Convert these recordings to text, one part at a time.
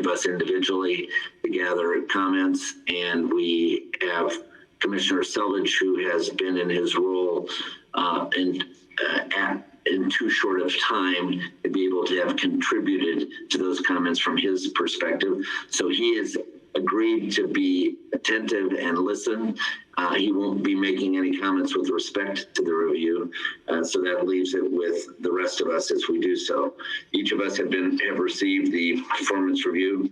of us individually to gather comments, and we have Commissioner Selvage, who has been in his role in too short of time to be able to have contributed to those comments from his perspective. So he has agreed to be attentive and listen. He won't be making any comments with respect to the review, so that leaves it with the rest of us as we do so. Each of us have received the performance review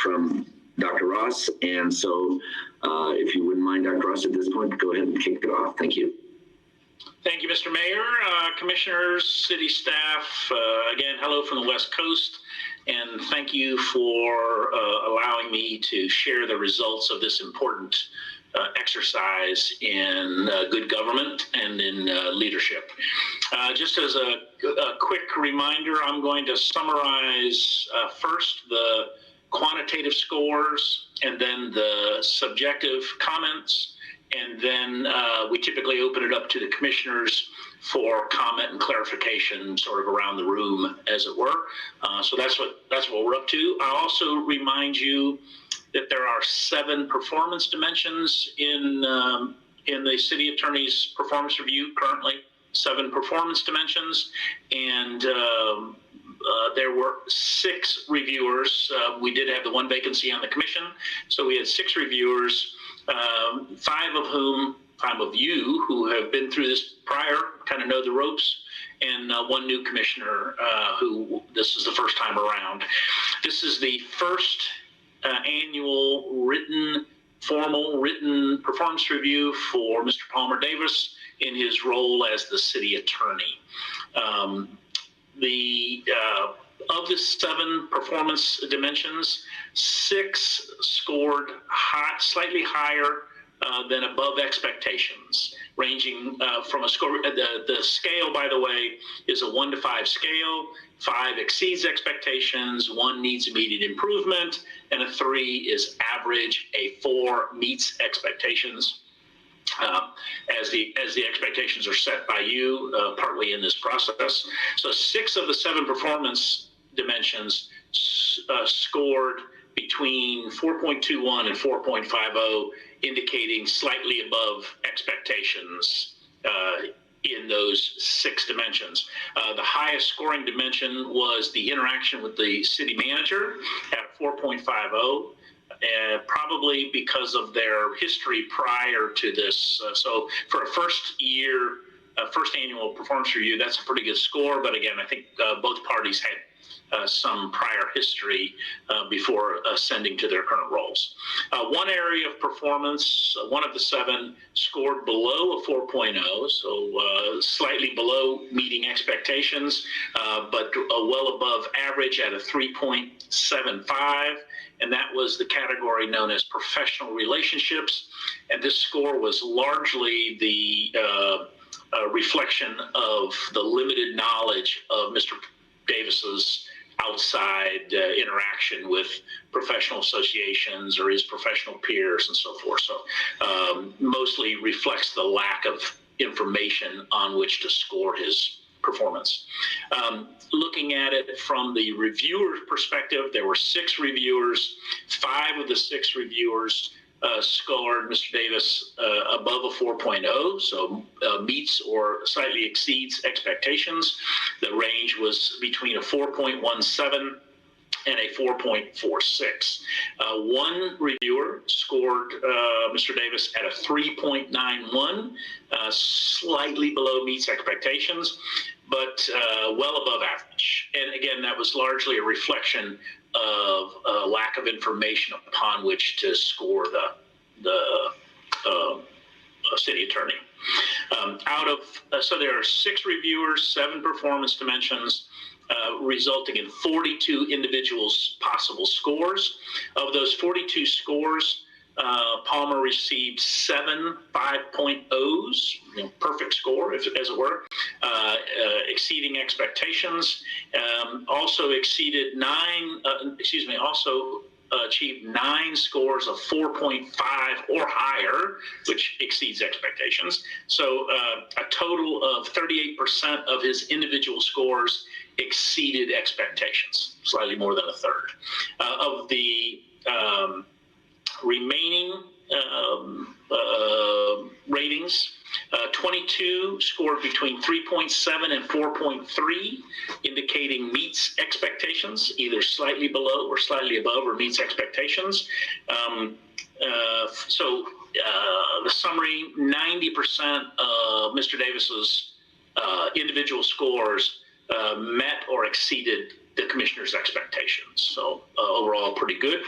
from Dr. Ross, and so if you wouldn't mind, Dr. Ross, at this point, go ahead and kick it off. Thank you. Thank you, Mr. Mayor, commissioners, city staff. Again, hello from the West Coast, and thank you for allowing me to share the results of this important exercise in good government and in leadership. Just as a quick reminder, I'm going to summarize first the quantitative scores and then the subjective comments. And then we typically open it up to the commissioners for comment and clarification, sort of around the room, as it were. So that's what we're up to. I'll also remind you that there are 7 performance dimensions in the city attorney's performance review currently. 7 performance dimensions, and there were 6 reviewers. We did have the 1 vacancy on the commission, so we had 6 reviewers. 5 of you who have been through this prior, kind of know the ropes, and 1 new commissioner who this is the first time around. This is the first annual formal written performance review for Mr. Palmer Davis in his role as the city attorney. Of the 7 performance dimensions, 6 scored slightly higher than above expectations, ranging from a score. The scale, by the way, is a 1 to 5 scale. 5 exceeds expectations, 1 needs immediate improvement, and a 3 is average. A 4 meets expectations. As the expectations are set by you partly in this process. So 6 of the 7 performance dimensions scored between 4.21 and 4.50, indicating slightly above expectations in those 6 dimensions. The highest scoring dimension was the interaction with the city manager at 4.50. Probably because of their history prior to this. So for a first annual performance review, that's a pretty good score. But again, I think both parties had some prior history before ascending to their current roles. 1 area of performance, 1 of the 7 scored below a 4.0, so slightly below meeting expectations, but well above average at a 3.75. And that was the category known as professional relationships. And this score was largely the reflection of the limited knowledge of Mr. Davis's outside interaction with professional associations or his professional peers and so forth. So mostly reflects the lack of information on which to score his performance. Looking at it from the reviewer's perspective, there were 6 reviewers. 5 of the 6 reviewers scored Mr. Davis above a 4.0, so meets or slightly exceeds expectations. The range was between a 4.17 and a 4.46. 1 reviewer scored Mr. Davis at a 3.91, slightly below meets expectations, but well above average. And again, that was largely a reflection of a lack of information upon which to score the city attorney. So there are 6 reviewers, 7 performance dimensions, resulting in 42 individuals' possible scores. Of those 42 scores, Palmer received 7 5.0s, perfect score, as it were, exceeding expectations. Also exceeded 9. Also achieved 9 scores of 4.5 or higher, which exceeds expectations. So a total of 38% of his individual scores exceeded expectations, slightly more than a third. Of the remaining ratings, 22 scored between 3.7 and 4.3, indicating meets expectations, either slightly below or slightly above or meets expectations. The summary, 90% of Mr. Davis's individual scores met or exceeded the commissioner's expectations. So overall, pretty good.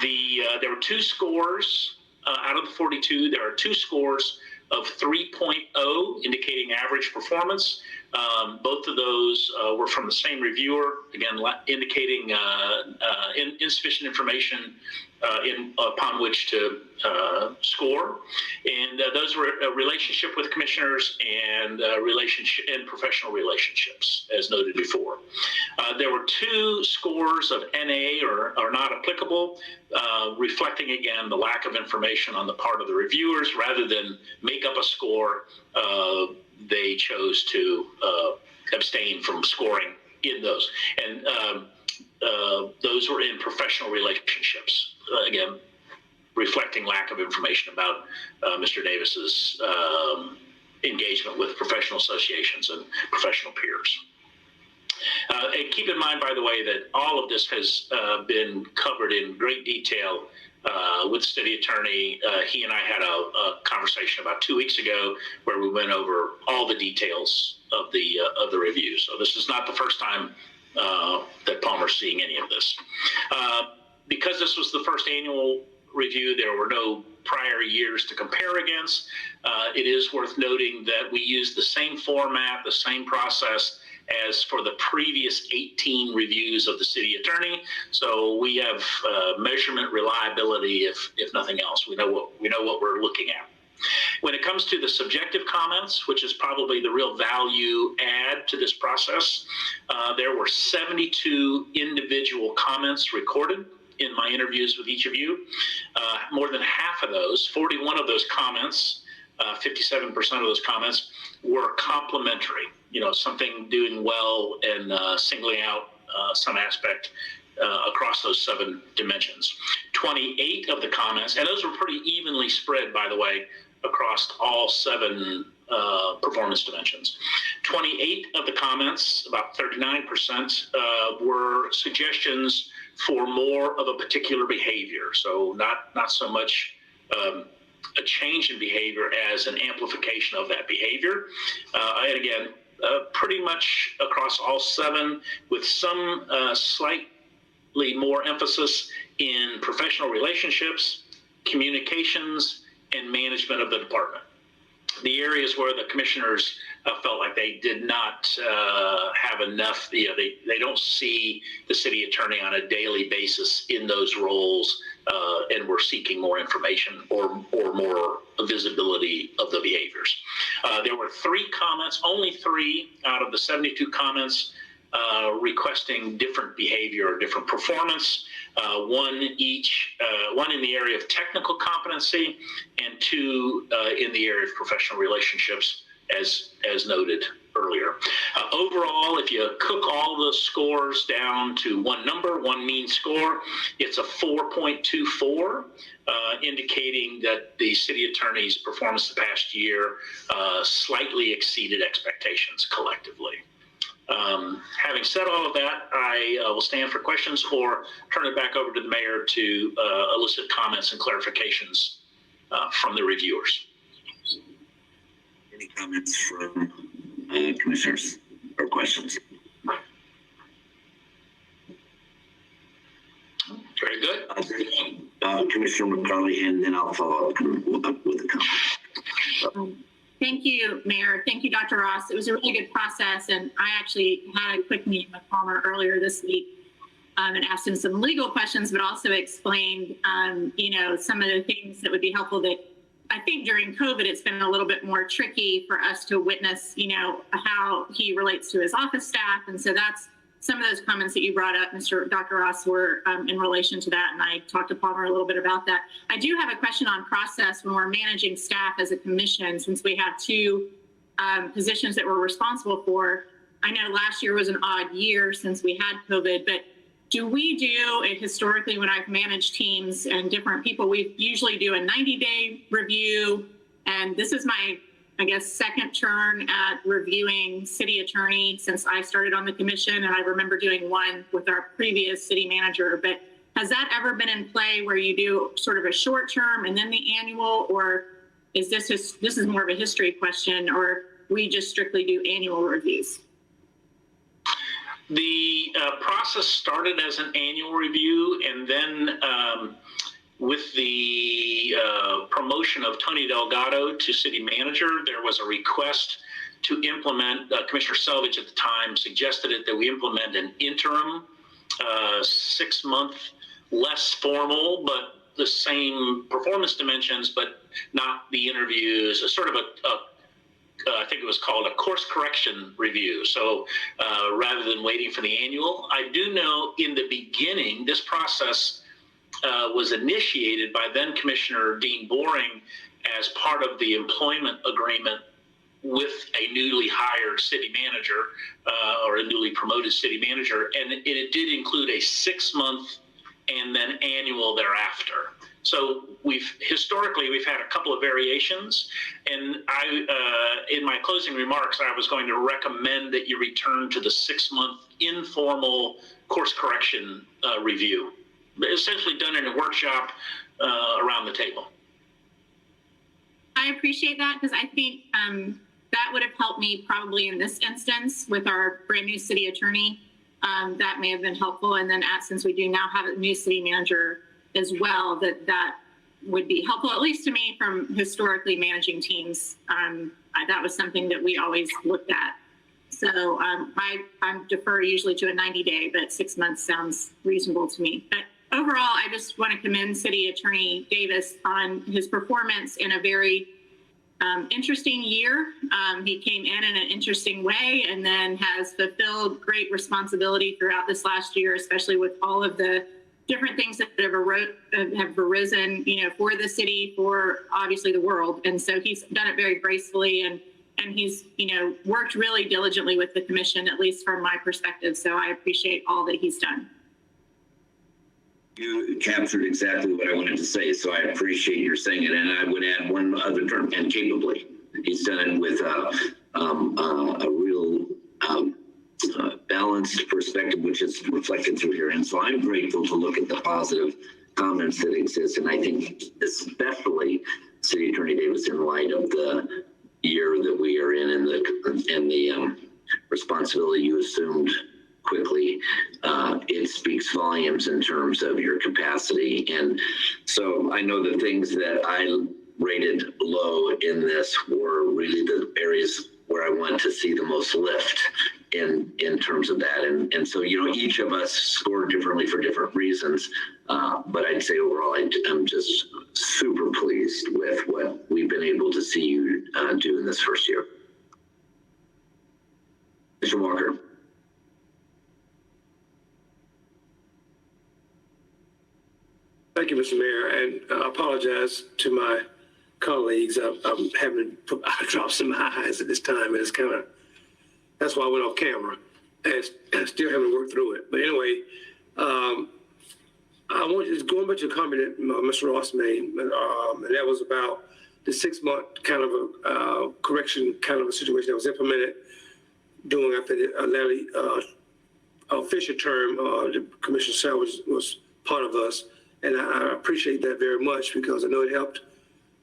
There were 2 scores out of the 42. There are 2 scores of 3.0, indicating average performance. Both of those were from the same reviewer, again, indicating insufficient information upon which to score. And those were a relationship with commissioners and relationship and professional relationships, as noted before. There were 2 scores of NA or not applicable, reflecting again the lack of information on the part of the reviewers. Rather than make up a score, they chose to abstain from scoring in those. And those were in professional relationships, again, reflecting lack of information about Mr. Davis's engagement with professional associations and professional peers. And keep in mind, by the way, that all of this has been covered in great detail with the city attorney. He and I had a conversation about 2 weeks ago where we went over all the details of the review. So this is not the first time that Palmer's seeing any of this. Because this was the first annual review, there were no prior years to compare against. It is worth noting that we used the same format, the same process as for the previous 18 reviews of the city attorney. So we have measurement reliability, if nothing else. We know what we're looking at. When it comes to the subjective comments, which is probably the real value add to this process, there were 72 individual comments recorded in my interviews with each of you. More than half of those, 41 of those comments, 57% of those comments were complimentary. You know, something doing well and singling out some aspect across those 7 dimensions. 28 of the comments, and those were pretty evenly spread, by the way, across all 7 performance dimensions. 28 of the comments, about 39%, were suggestions for more of a particular behavior. So not so much a change in behavior as an amplification of that behavior. And again, pretty much across all 7, with some slightly more emphasis in professional relationships, communications, and management of the department. The areas where the commissioners felt like they did not have enough, they don't see the city attorney on a daily basis in those roles, and we're seeking more information or more visibility of the behaviors. There were 3 comments, only 3 out of the 72 comments requesting different behavior or different performance, one in the area of technical competency and 2 in the area of professional relationships, as noted earlier. Overall, if you cook all the scores down to one number, one mean score, it's a 4.24, indicating that the city attorney's performance the past year slightly exceeded expectations collectively. Having said all of that, I will stand for questions or turn it back over to the mayor to elicit comments and clarifications from the reviewers. Any comments from commissioners or questions? Very good. Commissioner McCarley, and then I'll follow up with a comment. Thank you, Mayor. Thank you, Dr. Ross. It was a really good process, and I actually had a quick meeting with Palmer earlier this week and asked him some legal questions, but also explained, some of the things that would be helpful. That I think during COVID, it's been a little bit more tricky for us to witness, how he relates to his office staff, and so that's some of those comments that you brought up, Dr. Ross, were in relation to that, and I talked to Palmer a little bit about that. I do have a question on process when we're managing staff as a commission, since we have two positions that we're responsible for. I know last year was an odd year since we had COVID, but do we do it historically when I've managed teams and different people? We usually do a 90-day review, and this is my, I guess, second turn at reviewing city attorney since I started on the commission, and I remember doing one with our previous city manager. But has that ever been in play where you do sort of a short term and then the annual, or is this is more of a history question, or we just strictly do annual reviews? The process started as an annual review, and then with the promotion of Tony Delgado to city manager, there was a request to implement, Commissioner Selvage at the time suggested it, that we implement an interim 6-month, less formal, but the same performance dimensions, but not the interviews, a sort of I think it was called a course correction review. So rather than waiting for the annual, I do know in the beginning, this process was initiated by then Commissioner Dean Boring as part of the employment agreement with a newly hired city manager or a newly promoted city manager. And it did include a 6-month and then annual thereafter. So historically we've had a couple of variations, and in my closing remarks, I was going to recommend that you return to the 6-month informal course correction review, essentially done in a workshop around the table. I appreciate that, because I think that would have helped me probably in this instance with our brand new city attorney. That may have been helpful. And then since we do now have a new city manager as well, that would be helpful, at least to me, from historically managing teams. That was something that we always looked at. So I defer usually to a 90-day, but 6 months sounds reasonable to me. But overall, I just want to commend City Attorney Davis on his performance in a very interesting year. He came in an interesting way, and then has fulfilled great responsibility throughout this last year, especially with all of the different things that have arisen, for the city, for obviously the world. And so he's done it very gracefully, and he's, worked really diligently with the commission, at least from my perspective. So I appreciate all that he's done. You captured exactly what I wanted to say, so I appreciate your saying it. And I would add one other term, and capably. He's done it with a real balanced perspective, which is reflected through here. And so I'm grateful to look at the positive comments that exist. And I think especially City Attorney Davis, in light of the year that we are in and the responsibility you assumed quickly, it speaks volumes in terms of your capacity. And so I know the things that I rated low in this were really the areas where I want to see the most lift in terms of that. And so, each of us scored differently for different reasons. But I'd say overall, I'm just super pleased with what we've been able to see you do in this first year. Mr. Walker. Thank you, Mr. Mayor, and I apologize to my colleagues. I'm having to put eye drops in my eyes at this time, and it's that's why I went off camera, and still having to work through it. But anyway, I want you to go back to a comment that Mr. Ross made, and that was about the 6-month kind of a correction kind of a situation that was implemented during, I think, Larry Fisher term. The Commissioner Selvage was part of us. And I appreciate that very much, because I know it helped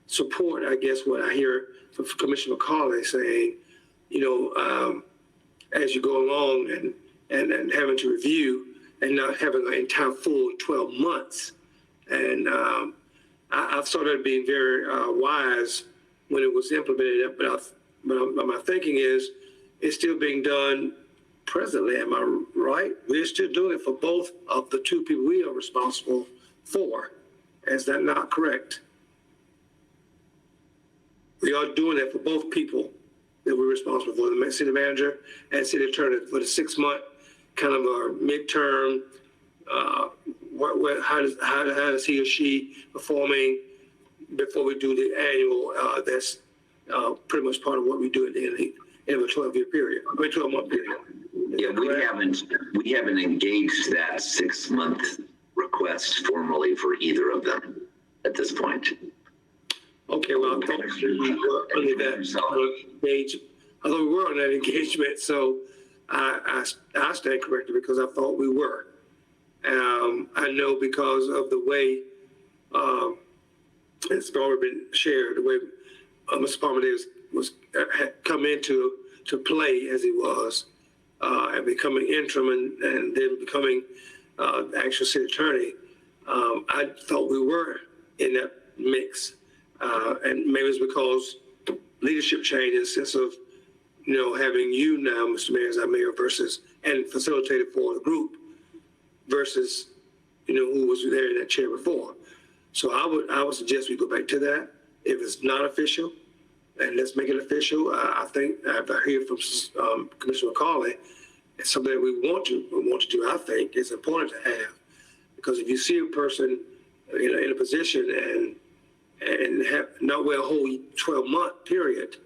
support, I guess, what I hear from Commissioner McCauley saying, as you go along and having to review and not having an entire full 12 months. And I thought it being very wise when it was implemented, but my thinking is it's still being done presently. Am I right? We're still doing it for both of the two people we are responsible for. Is that not correct? We are doing that for both people that we're responsible for, the city manager and city attorney, for the 6-month kind of a midterm, how does he or she performing before we do the annual, that's pretty much part of what we do at the end of a 12-year period, 12-month period. Yeah, we haven't engaged that 6-month request formally for either of them at this point. Okay, well, I thought we were under that engagement. I thought we were on that engagement, so I stand corrected because I thought we were. I know because of the way it's already been shared, the way Mr. Palmer Davis had come into play as he was, and becoming interim and then becoming the actual city attorney. I thought we were in that mix, and maybe it's because leadership change in the sense of, having you now, Mr. Mayor, as our mayor versus, and facilitated for the group versus, who was there in that chair before. So I would suggest we go back to that. If it's not official, and let's make it official. I think if I hear from Commissioner McCauley, it's something that we want to do. I think it's important to have, because if you see a person in a position and have not well a whole 12-month period,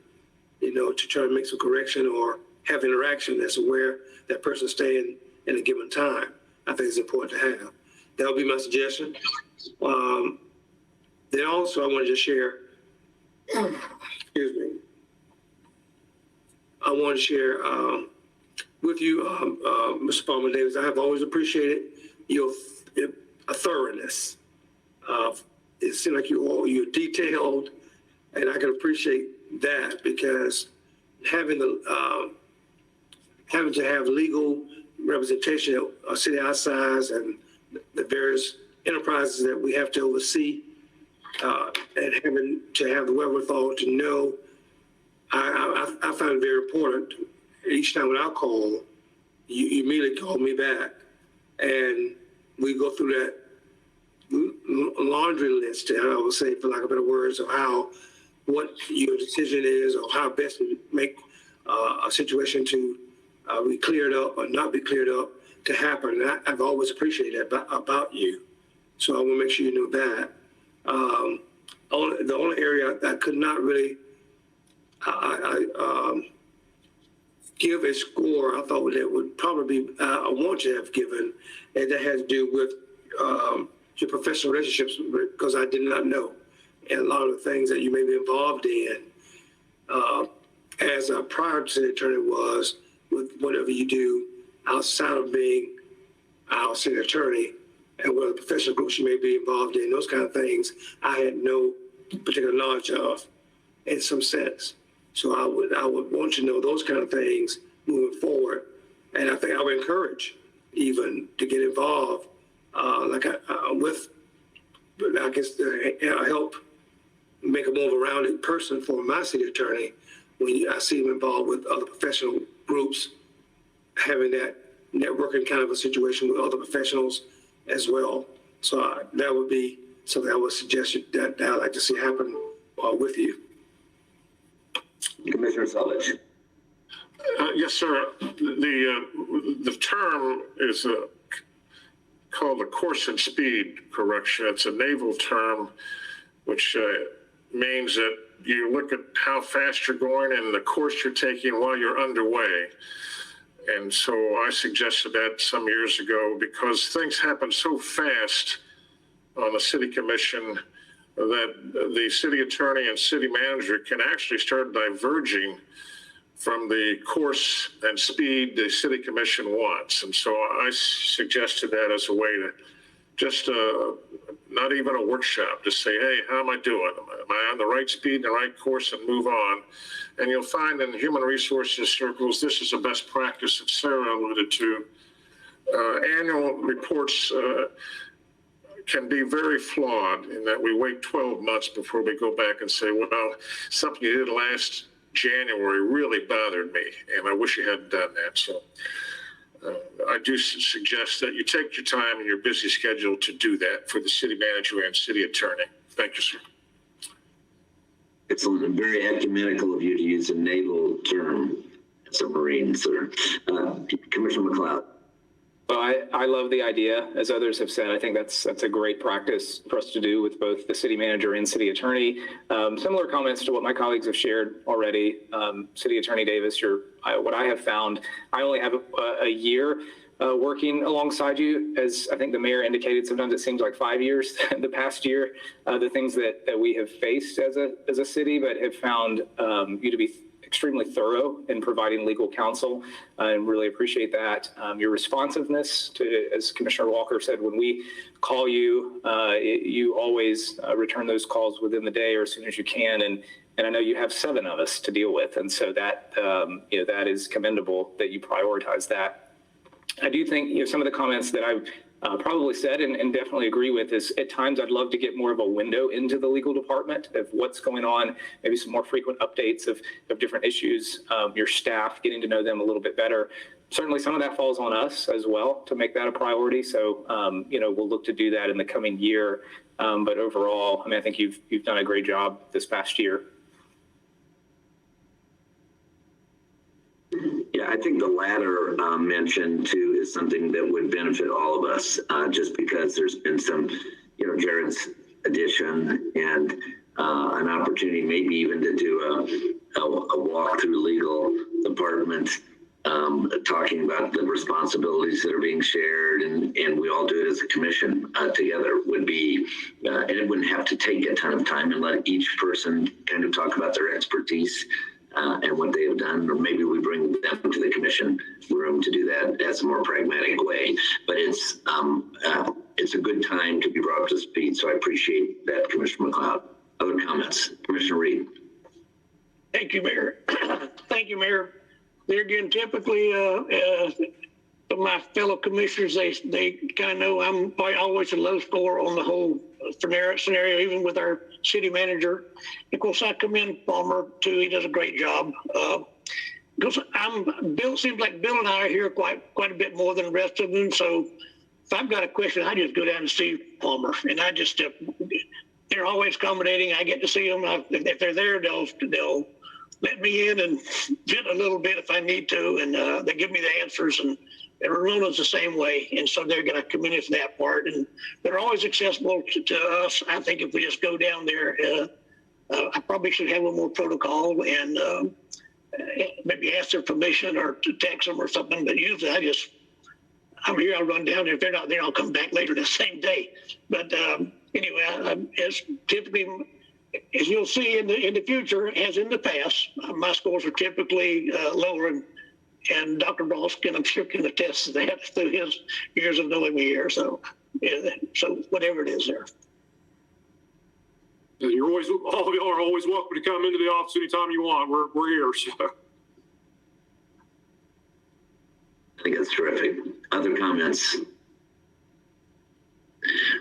to try to make some correction or have interaction that's where that person's staying in a given time, I think it's important to have. That would be my suggestion. Then also I want to just share, excuse me, I want to share with you, Mr. Palmer Davis, I have always appreciated your thoroughness. It seems like you're detailed, and I can appreciate that, because having to have legal representation of city our size and the various enterprises that we have to oversee, and having to have the wherewithal to know, I find it very important. Each time when I call, you immediately call me back, and we go through that laundry list, I would say, for lack of better words, of what your decision is, or how best to make a situation to be cleared up or not be cleared up to happen. And I've always appreciated that about you. So I want to make sure you know that. The only area I could not really give a score, I thought that would probably be, I want to have given, and that has to do with your professional relationships, because I did not know. And a lot of the things that you may be involved in as a prior city attorney was with whatever you do outside of being our city attorney, and what professional groups you may be involved in, those kind of things, I had no particular knowledge of in some sense. So I would want to know those kind of things moving forward. And I think I would encourage even to get involved with, I guess, help make a more rounded person for my city attorney when I see him involved with other professional groups, having that networking kind of a situation with other professionals as well. So that would be something I would suggest that I'd like to see happen with you. Commissioner Sullage. Yes, sir. The term is called the course and speed correction. It's a naval term, which means that you look at how fast you're going and the course you're taking while you're underway. And so I suggested that some years ago because things happen so fast on the city commission that the city attorney and city manager can actually start diverging from the course and speed the city commission wants. And so I suggested that as a way to just not even a workshop, just say, hey, how am I doing? Am I on the right speed and the right course, and move on? And you'll find in human resources circles, this is a best practice that Sarah alluded to. Annual reports can be very flawed in that we wait 12 months before we go back and say, well, something you did last January really bothered me, and I wish you hadn't done that. So I do suggest that you take your time in your busy schedule to do that for the city manager and city attorney. Thank you, sir. Excellent and very ecumenical of you to use a naval term as a Marine, sir. Commissioner McLeod. Well, I love the idea. As others have said, I think that's a great practice for us to do with both the city manager and city attorney. Similar comments to what my colleagues have shared already. City Attorney Davis, what I have found, I only have a year working alongside you. As I think the mayor indicated, sometimes it seems like 5 years the past year, the things that we have faced as a city, but have found you to be extremely thorough in providing legal counsel, and really appreciate that. Your responsiveness to, as Commissioner Walker said, when we call you, you always return those calls within the day or as soon as you can. And I know you have 7 of us to deal with. And so that, that is commendable that you prioritize that. I do think, some of the comments that I've probably said and definitely agree with is at times I'd love to get more of a window into the legal department of what's going on, maybe some more frequent updates of different issues, your staff, getting to know them a little bit better. Certainly some of that falls on us as well to make that a priority. So, we'll look to do that in the coming year. But overall, I think you've done a great job this past year. Yeah, I think the latter mentioned too is something that would benefit all of us, just because there's been some, Jared's addition and an opportunity maybe even to do a walk through legal department, talking about the responsibilities that are being shared, and we all do it as a commission together would be, and it wouldn't have to take a ton of time, and let each person kind of talk about their expertise and what they have done, or maybe we bring them to the commission room to do that as a more pragmatic way. But it's a good time to be brought up to speed, so I appreciate that, Commissioner McLeod. Other comments? Commissioner Reed. Thank you, Mayor. Thank you, Mayor. There again, typically, my fellow commissioners, they kind of know I'm always a low score on the whole scenario, even with our city manager. Of course, I commend Palmer too. He does a great job. Because Bill, seems like Bill and I are here quite a bit more than the rest of them. So if I've got a question, I just go down and see Palmer, and I just they're always accommodating. I get to see them. If they're there, they'll let me in and vent a little bit if I need to, and they give me the answers. And Rona's the same way, and so they're going to come in for that part, and they're always accessible to us. I think if we just go down there, I probably should have a little more protocol and maybe ask their permission or to text them or something. But usually I'm here, I'll run down there. If they're not there, I'll come back later the same day. But anyway, as typically, as you'll see in the future, as in the past, my scores are typically lower, and Dr. Ross can attest to that through his years of knowing me here. So, so whatever it is there. You're always, all of y'all are always welcome to come into the office anytime you want. We're here. So. I think that's terrific. Other comments?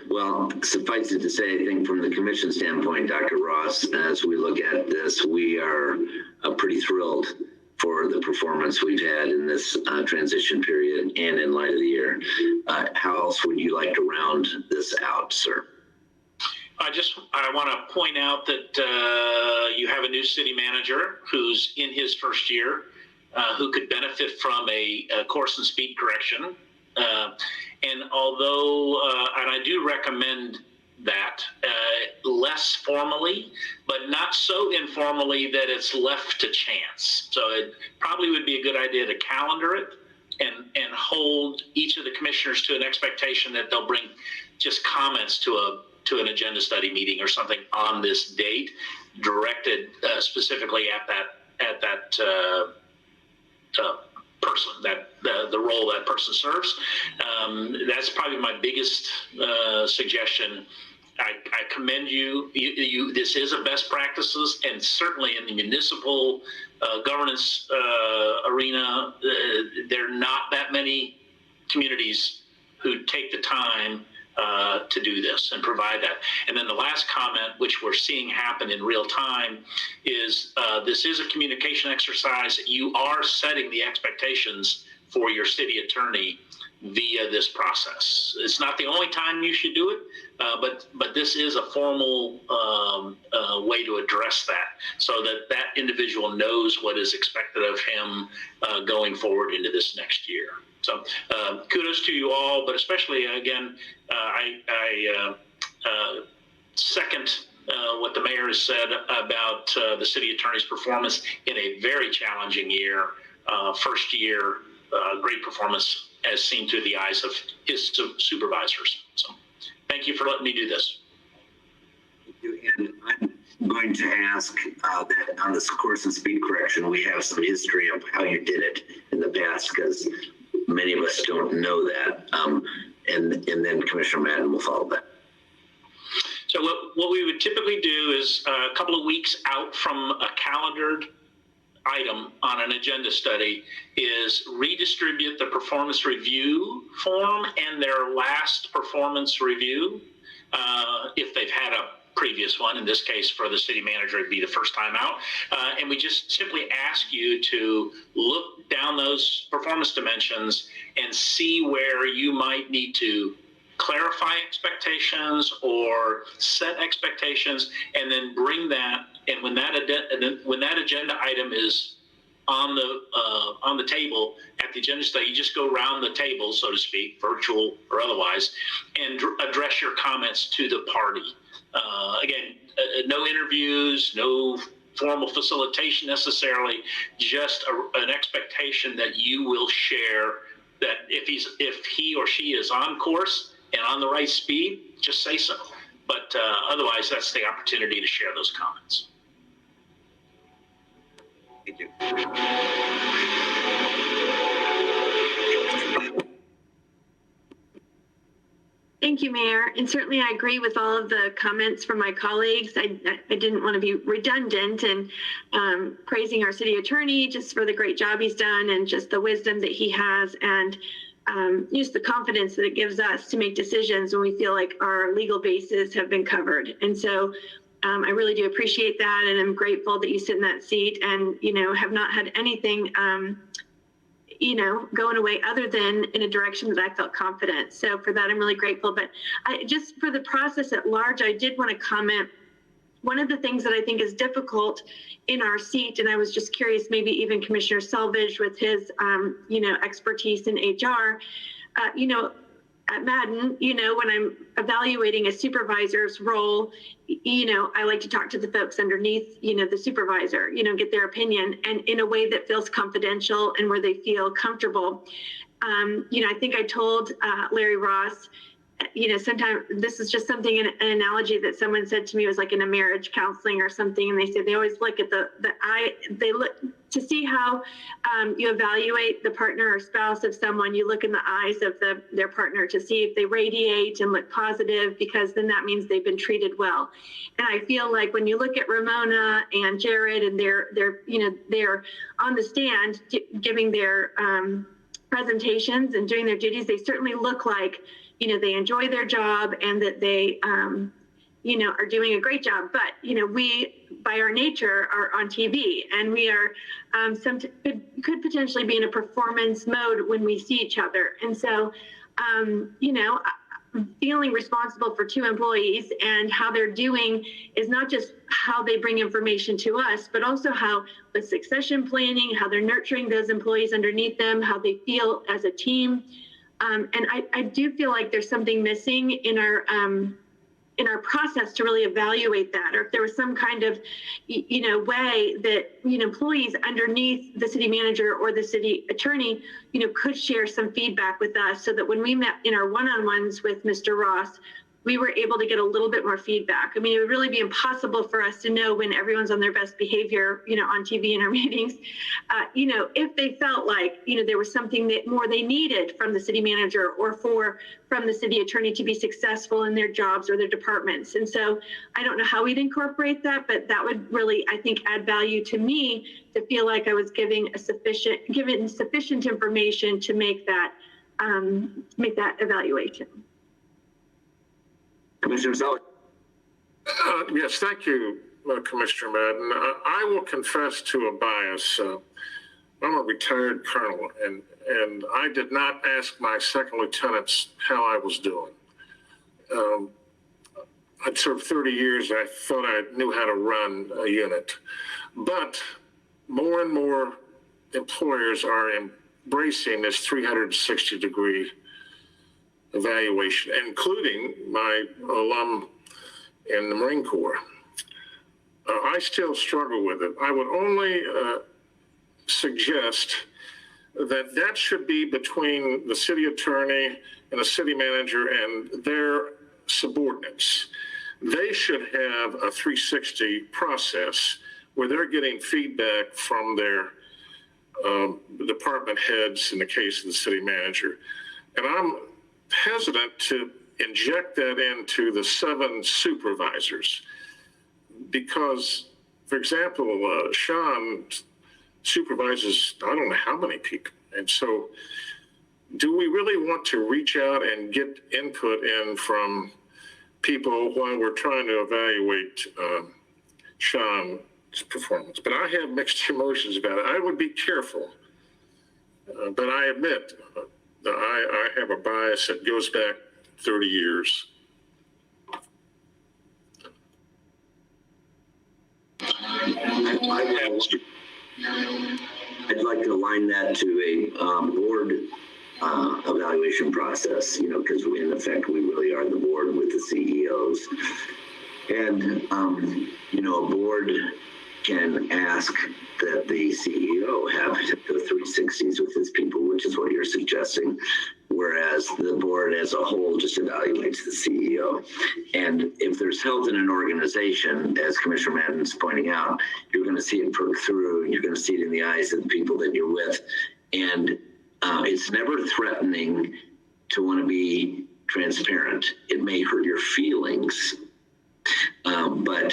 Well, suffice it to say, I think from the commission standpoint, Dr. Ross, as we look at this, we are pretty thrilled for the performance we've had in this transition period and in light of the year. How else would you like to round this out, sir? I want to point out that you have a new city manager who's in his first year, who could benefit from a course and speed correction. And although, and I do recommend that less formally, but not so informally that it's left to chance. So it probably would be a good idea to calendar it and hold each of the commissioners to an expectation that they'll bring just comments to an agenda study meeting or something on this date, directed specifically at that person, that the role that person serves. That's probably my biggest suggestion. I commend you. This is a best practices, and certainly in the municipal governance arena, there are not that many communities who take the time to do this and provide that. And then the last comment, which we're seeing happen in real time, is this is a communication exercise. You are setting the expectations for your city attorney via this process. It's not the only time you should do it, but this is a formal way to address that, so that that individual knows what is expected of him going forward into this next year. So kudos to you all, but especially, again, I second what the mayor has said about the city attorney's performance in a very challenging year. First year, great performance as seen through the eyes of his supervisors. So thank you for letting me do this. And I'm going to ask that on this course and speed correction, we have some history of how you did it in the past, because many of us don't know that. And then Commissioner Madden will follow that. So what we would typically do is a couple of weeks out from a calendared item on an agenda study is redistribute the performance review form and their last performance review. If they've had a previous one, in this case for the city manager, it'd be the first time out. And we just simply ask you to look down those performance dimensions and see where you might need to clarify expectations or set expectations, and then bring that. And when that agenda item is on the table at the agenda study, you just go around the table, so to speak, virtual or otherwise, and address your comments to the party. Again, no interviews, no formal facilitation necessarily, just an expectation that you will share that if he or she is on course and on the right speed, just say so. But otherwise, that's the opportunity to share those comments. Thank you. Thank you, Mayor. And certainly I agree with all of the comments from my colleagues. I didn't want to be redundant in praising our city attorney just for the great job he's done and just the wisdom that he has, and just the confidence that it gives us to make decisions when we feel like our legal bases have been covered. And so I really do appreciate that, and I'm grateful that you sit in that seat and, have not had anything going away other than in a direction that I felt confident. So for that, I'm really grateful. But just for the process at large, I did want to comment. One of the things that I think is difficult in our seat, and I was just curious, maybe even Commissioner Selvage with his, expertise in HR, at Madden, when I'm evaluating a supervisor's role, I like to talk to the folks underneath, the supervisor, get their opinion, and in a way that feels confidential and where they feel comfortable. I think I told Larry Ross, sometimes this is just something, an analogy that someone said to me was like in a marriage counseling or something. And they say they always look at the eye, they look to see how you evaluate the partner or spouse of someone. You look in the eyes of their partner to see if they radiate and look positive, because then that means they've been treated well. And I feel like when you look at Ramona and Jared and they're on the stand giving their presentations and doing their duties, they certainly look like they enjoy their job and that they, are doing a great job. But, we, by our nature, are on TV, and we are, could potentially be in a performance mode when we see each other. And so, feeling responsible for two employees and how they're doing is not just how they bring information to us, but also how the succession planning, how they're nurturing those employees underneath them, how they feel as a team. And I do feel like there's something missing in our process to really evaluate that, or if there was some kind of, way that, employees underneath the city manager or the city attorney, could share some feedback with us, so that when we met in our one-on-ones with Mr. Ross, we were able to get a little bit more feedback. I mean, it would really be impossible for us to know when everyone's on their best behavior, on TV in our meetings, if they felt like, there was something that more they needed from the city manager or from the city attorney to be successful in their jobs or their departments. And so I don't know how we'd incorporate that, but that would really, I think, add value to me to feel like I was given sufficient information to make that evaluation. Commissioner Zeller. Yes, thank you, Commissioner Madden. I will confess to a bias. I'm a retired colonel, and I did not ask my second lieutenants how I was doing. I'd served 30 years. I thought I knew how to run a unit. But more and more employers are embracing this 360-degree evaluation, including my alum in the Marine Corps. I still struggle with it. I would only suggest that should be between the city attorney and the city manager and their subordinates. They should have a 360 process where they're getting feedback from their department heads in the case of the city manager. And I'm hesitant to inject that into the 7 supervisors because, for example, Sean supervises, I don't know how many people. And so do we really want to reach out and get input in from people while we're trying to evaluate Sean's performance? But I have mixed emotions about it. I would be careful. But I admit that I have a bias that goes back 30 years. I'd like to align that to a board evaluation process, because in effect, we really are the board with the CEOs. And, a board can ask that the CEO have the 360s with his people, which is what you're suggesting, whereas the board as a whole just evaluates the CEO. And if there's health in an organization, as Commissioner Madden's pointing out, you're going to see it perk through, and you're going to see it in the eyes of the people that you're with. And it's never threatening to want to be transparent. It may hurt your feelings, but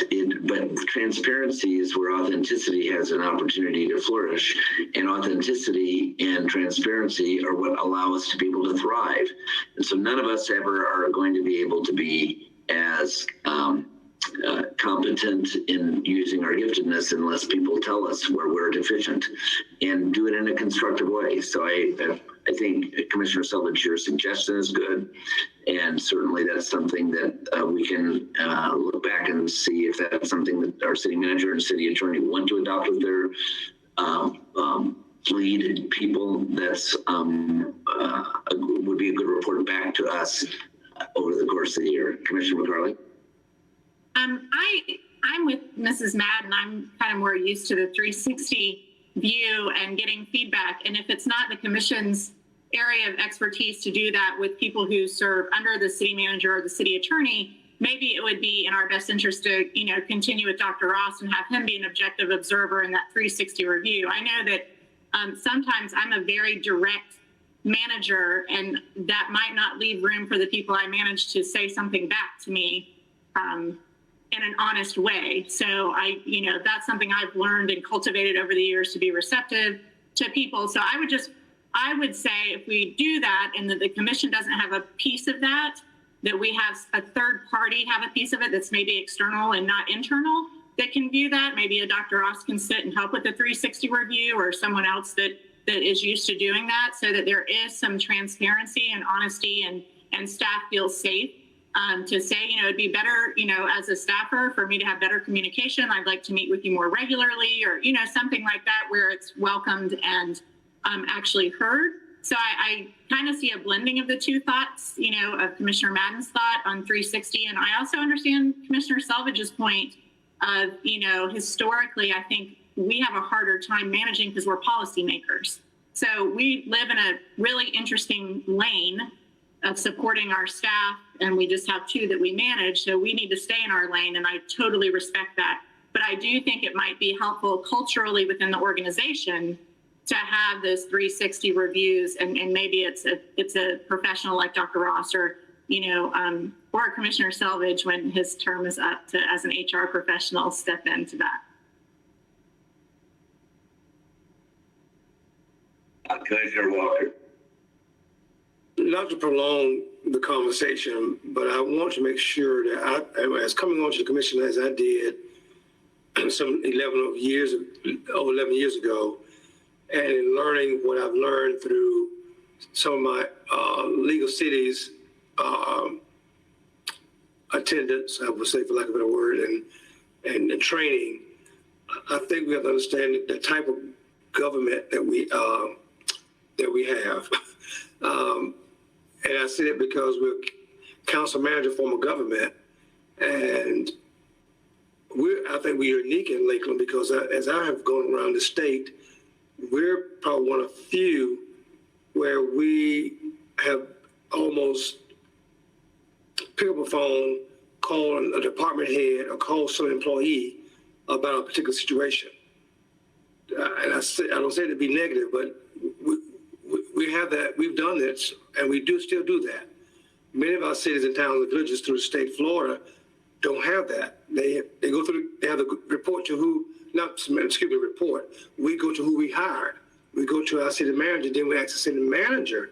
transparency is where authenticity has an opportunity to flourish, and authenticity and transparency are what allow us to be able to thrive. And so none of us ever are going to be able to be as competent in using our giftedness unless people tell us where we're deficient, and do it in a constructive way. So I think Commissioner Selvage, your suggestion is good, and certainly that's something that we can look back and see if that's something that our city manager and city attorney want to adopt with their lead people. That's would be a good report back to us over the course of the year. Commissioner McCarley? I'm with Mrs. Madden. I'm kind of more used to the 360 view and getting feedback. And if it's not the commission's area of expertise to do that with people who serve under the city manager or the city attorney, maybe it would be in our best interest to, continue with Dr. Ross and have him be an objective observer in that 360 review. I know that sometimes I'm a very direct manager, and that might not leave room for the people I manage to say something back to me in an honest way. So that's something I've learned and cultivated over the years, to be receptive to people. So I would say if we do that and that the commission doesn't have a piece of that, that we have a third party have a piece of it that's maybe external and not internal that can view that. Maybe a Dr. Ross can sit and help with the 360 review, or someone else that is used to doing that, so that there is some transparency and honesty, and staff feels safe to say, it'd be better, as a staffer, for me to have better communication. I'd like to meet with you more regularly, or, something like that, where it's welcomed and actually heard. So I kind of see a blending of the two thoughts, of Commissioner Madden's thought on 360. And I also understand Commissioner Selvage's point of, historically, I think we have a harder time managing because we're policymakers. So we live in a really interesting lane of supporting our staff, and we just have 2 that we manage. So we need to stay in our lane, and I totally respect that. But I do think it might be helpful culturally within the organization to have those 360 reviews, and maybe it's a professional like Dr. Ross, or or Commissioner Selvage, when his term is up, to, as an HR professional, step into that. Commissioner Walker. Not to prolong the conversation, but I want to make sure that as coming onto the commission as I did some 11 years ago, and in learning what I've learned through some of my legal cities attendance, I would say, for lack of a better word, and training, I think we have to understand the type of government that we have. And I say that because we're council manager form of government, and I think we're unique in Lakeland because as I have gone around the state, we're probably one of few where we have almost pick up a phone, call a department head, or call some employee about a particular situation. And I don't say it to be negative, but we have that. We've done this, and we still do that. Many of our cities and towns and villages through the state of Florida don't have that. They go through. They have the report to who. Report. We go to who we hired. We go to our city manager. Then we ask the city manager,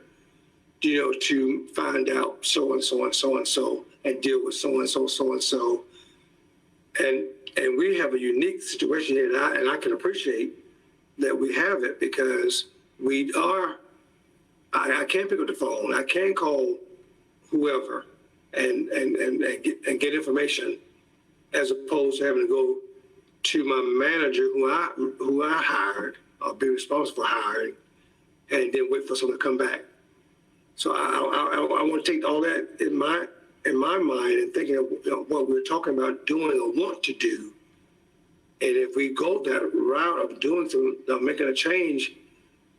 to find out so and so and so and so, and deal with so and so, so and so. And we have a unique situation here, and I can appreciate that we have it because we are. I can't pick up the phone. I can call whoever and get information, as opposed to having to go to my manager who I hired or be responsible for hiring, and then wait for someone to come back. So I want to take all that in my mind and thinking of what we're talking about doing or want to do. And if we go that route of doing making a change,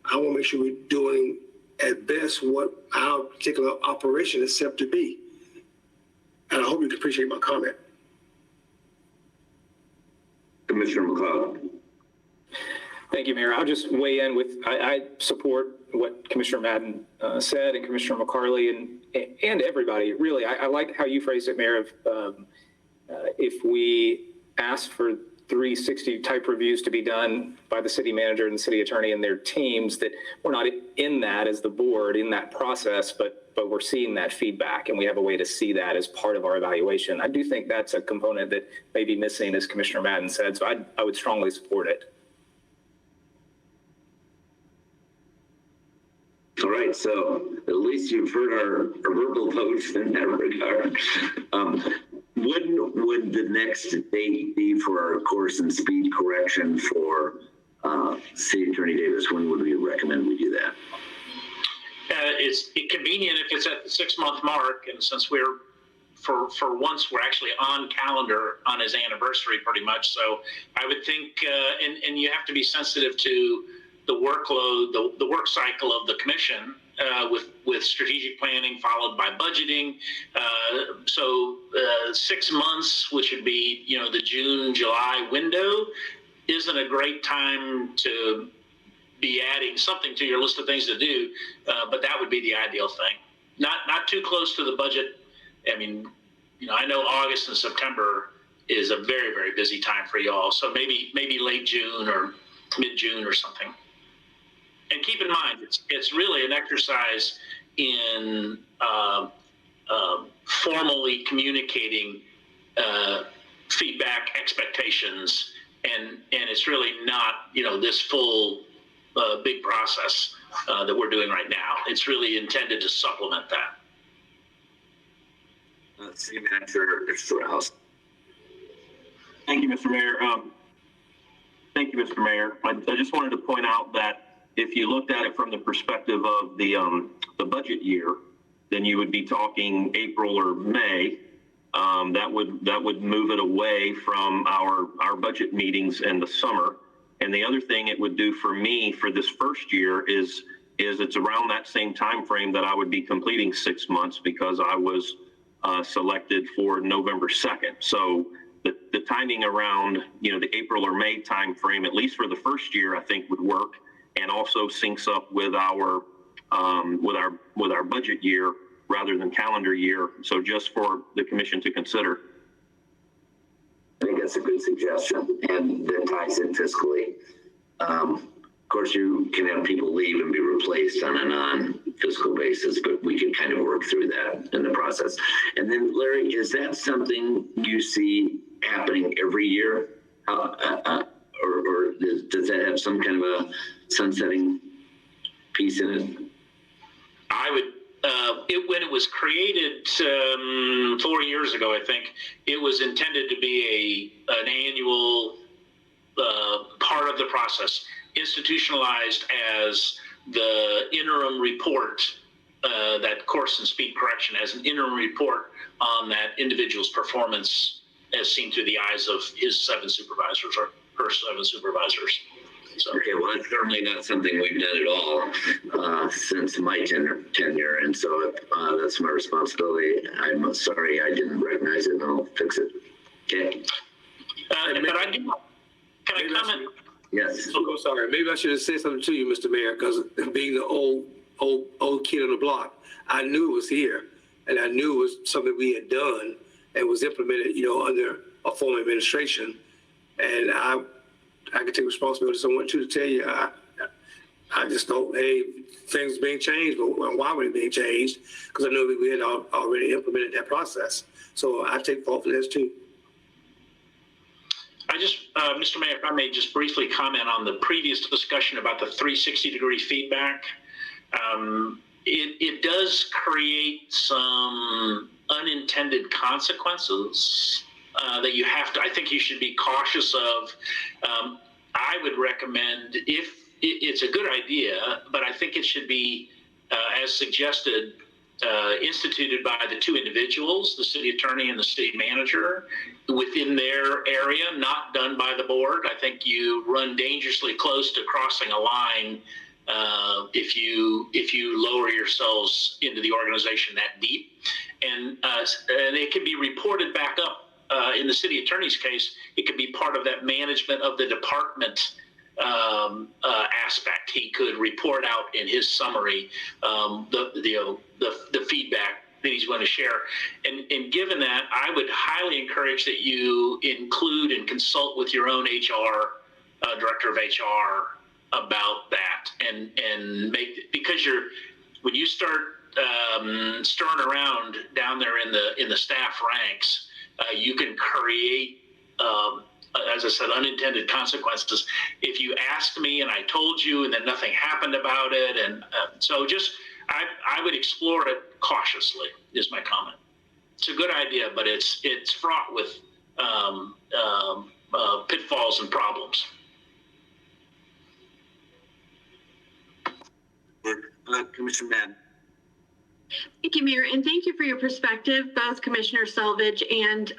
I want to make sure we're doing at best what our particular operation is set to be. And I hope you can appreciate my comment. Commissioner McLeod. Thank you, Mayor. I'll just weigh in with, I support what Commissioner Madden said, and Commissioner McCarley, and everybody, really. I like how you phrased it, Mayor, of if we ask for 360 type reviews to be done by the city manager and the city attorney and their teams, that we're not in that as the board, in that process, but we're seeing that feedback, and we have a way to see that as part of our evaluation. I do think that's a component that may be missing, as Commissioner Madden said, so I would strongly support it. All right, so at least you've heard our verbal votes in that regard. Would the next date be for our course and speed correction for City Attorney Davis? When would we recommend we do that? It's convenient if it's at the 6-month mark, and since we're for once we're actually on calendar on his anniversary pretty much. So I would think, and you have to be sensitive to the workload, the work cycle of the commission with strategic planning followed by budgeting. So 6 months, which would be, the June, July window, isn't a great time to be adding something to your list of things to do, but that would be the ideal thing. Not too close to the budget. I mean, I know August and September is a very, very busy time for y'all. So maybe late June or mid-June or something. And keep in mind, it's really an exercise in formally communicating feedback, expectations, and it's really not, this full big process that we're doing right now. It's really intended to supplement that. City Manager Strauss. Thank you, Mr. Mayor. Thank you, Mr. Mayor. I just wanted to point out that if you looked at it from the perspective of the budget year, then you would be talking April or May. That would move it away from our budget meetings in the summer. And the other thing it would do for me for this first year is it's around that same time frame that I would be completing 6 months, because I was selected for November 2nd. So the timing around the April or May time frame, at least for the first year, I think would work, and also syncs up with our budget year rather than calendar year. So just for the commission to consider. I think that's a good suggestion, and that ties in fiscally. Of course, you can have people leave and be replaced on a non-fiscal basis, but we can kind of work through that in the process. And then, Larry, is that something you see happening every year? Or does that have some kind of sunsetting piece in it? I would, when it was created 4 years ago, I think, it was intended to be an annual part of the process, institutionalized as the interim report, that course and speed correction as an interim report on that individual's performance as seen through the eyes of his 7 supervisors or her 7 supervisors. So. Okay, well, that's certainly not something we've done at all since my tenure, and so that's my responsibility. I'm sorry I didn't recognize it, and I'll fix it. Okay. But I do. Can I comment? Yes. I'm sorry. Maybe I should have said something to you, Mr. Mayor, because being the old kid on the block, I knew it was here, and I knew it was something we had done and was implemented, under a former administration, and I can take responsibility. So I want you to tell you, I just know, hey, things being changed, but why were they being changed? Because I know that we had already implemented that process. So I take fault for this too. I just, Mr. Mayor, if I may just briefly comment on the previous discussion about the 360-degree feedback. It does create some unintended consequences that you have to, I think you should be cautious of. I would recommend, if it's a good idea, but I think it should be, as suggested, instituted by the 2 individuals, the city attorney and the city manager, within their area, not done by the board. I think you run dangerously close to crossing a line if you lower yourselves into the organization that deep, and it can be reported back up. In the city attorney's case, it could be part of that management of the department aspect. He could report out in his summary the feedback that he's going to share. And given that, I would highly encourage that you include and consult with your own HR director of HR about that, and make, because when you start stirring around down there in the staff ranks, you can create, as I said, unintended consequences. If you asked me and I told you and then nothing happened about it, and so just I would explore it cautiously is my comment. It's a good idea, but it's fraught with pitfalls and problems. Commissioner Madden. Thank you, Mayor, and thank you for your perspective, both Commissioner Selvage and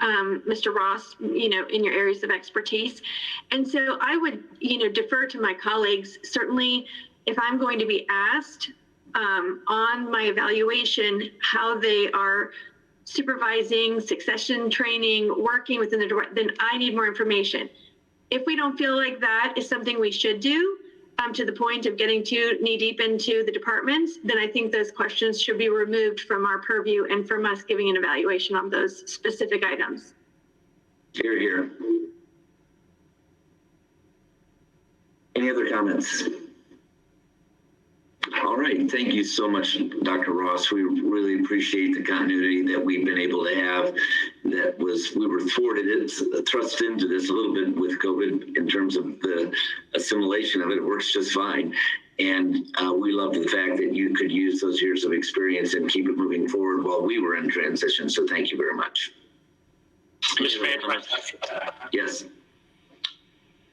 Mr. Ross, in your areas of expertise. And so I would, defer to my colleagues. Certainly, if I'm going to be asked on my evaluation how they are supervising, succession training, working within the, then I need more information. If we don't feel like that is something we should do, to the point of getting too knee-deep into the departments, then I think those questions should be removed from our purview and from us giving an evaluation on those specific items. Hear, hear. Any other comments? All right, thank you so much, Dr. Ross. We really appreciate the continuity that we've been able to have. We were thrust into this a little bit with COVID in terms of the assimilation of it. It works just fine. And we love the fact that you could use those years of experience and keep it moving forward while we were in transition. So thank you very much. Mr. Mayor, yes.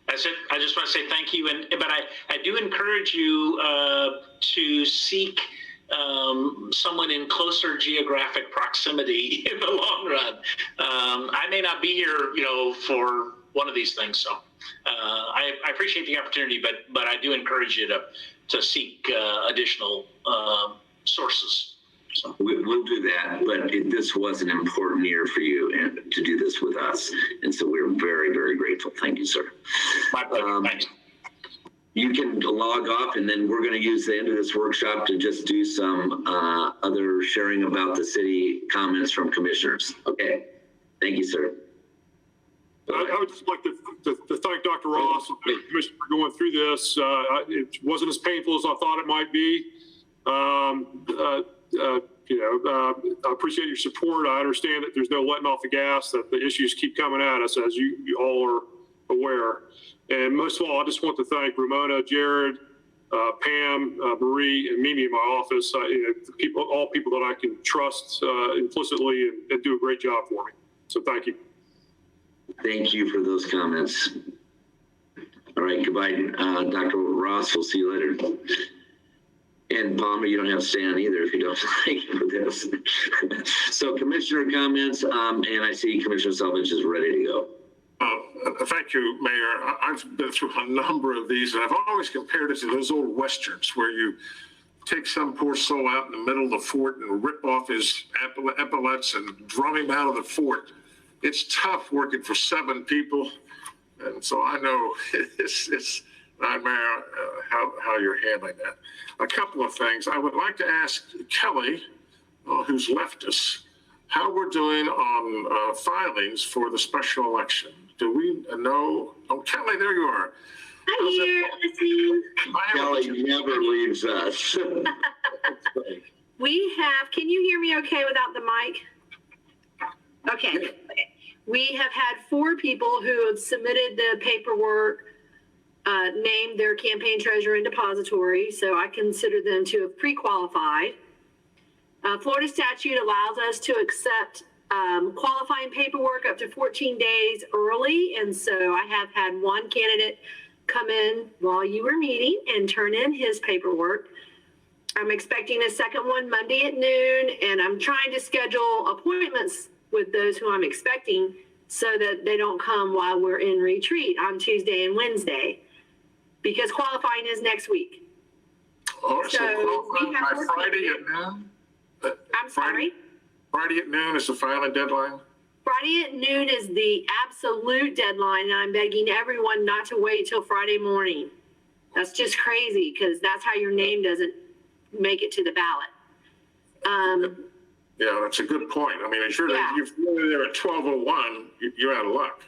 That's it. I just want to say thank you, but I do encourage you to seek someone in closer geographic proximity in the long run. I may not be here, for one of these things, so I appreciate the opportunity, but I do encourage you to seek additional sources. So. We'll do that, but this was an important year for you and to do this with us. And so we're very, very grateful. Thank you, sir. My pleasure. Thanks. You can log off, and then we're going to use the end of this workshop to just do some other sharing about the city comments from commissioners. Okay. Thank you, sir. I would just like to thank Dr. Ross and the commission for going through this. It wasn't as painful as I thought it might be. I appreciate your support. I understand that there's no letting off the gas, that the issues keep coming at us, as you all are aware. And most of all, I just want to thank Ramona, Jared, Pam, Marie, and Mimi in my office. All people that I can trust implicitly and do a great job for me. So thank you. Thank you for those comments. All right, goodbye, Dr. Ross. We'll see you later. And Palmer, you don't have to stay on either if you don't like for this. So commissioner comments, and I see Commissioner Selvage is ready to go. Thank you, Mayor. I've been through a number of these, and I've always compared it to those old Westerns where you take some poor soul out in the middle of the fort and rip off his epaulets and drum him out of the fort. It's tough working for 7 people, and so I know it's nightmare how you're handling that. A couple of things. I would like to ask Kelly, who's left us, how we're doing on filings for the special election. Do we know? Oh, Kelly, there you are. I'm here. I see you. Kelly never leaves us. We have, can you hear me okay without the mic? Okay. We have had 4 people who have submitted the paperwork, named their campaign treasurer and depository, so I consider them to have pre-qualified. Florida statute allows us to accept qualifying paperwork up to 14 days early, and so I have had one candidate come in while you were meeting and turn in his paperwork. I'm expecting a second one Monday at noon, and I'm trying to schedule appointments with those who I'm expecting so that they don't come while we're in retreat on Tuesday and Wednesday, because qualifying is next week. Oh, so we have by Friday at noon? I'm sorry? Friday at noon is the filing deadline? Friday at noon is the absolute deadline, and I'm begging everyone not to wait till Friday morning. That's just crazy, because that's how your name doesn't make it to the ballot. Yeah, that's a good point. I mean, if you're there at 12:01, you're out of luck.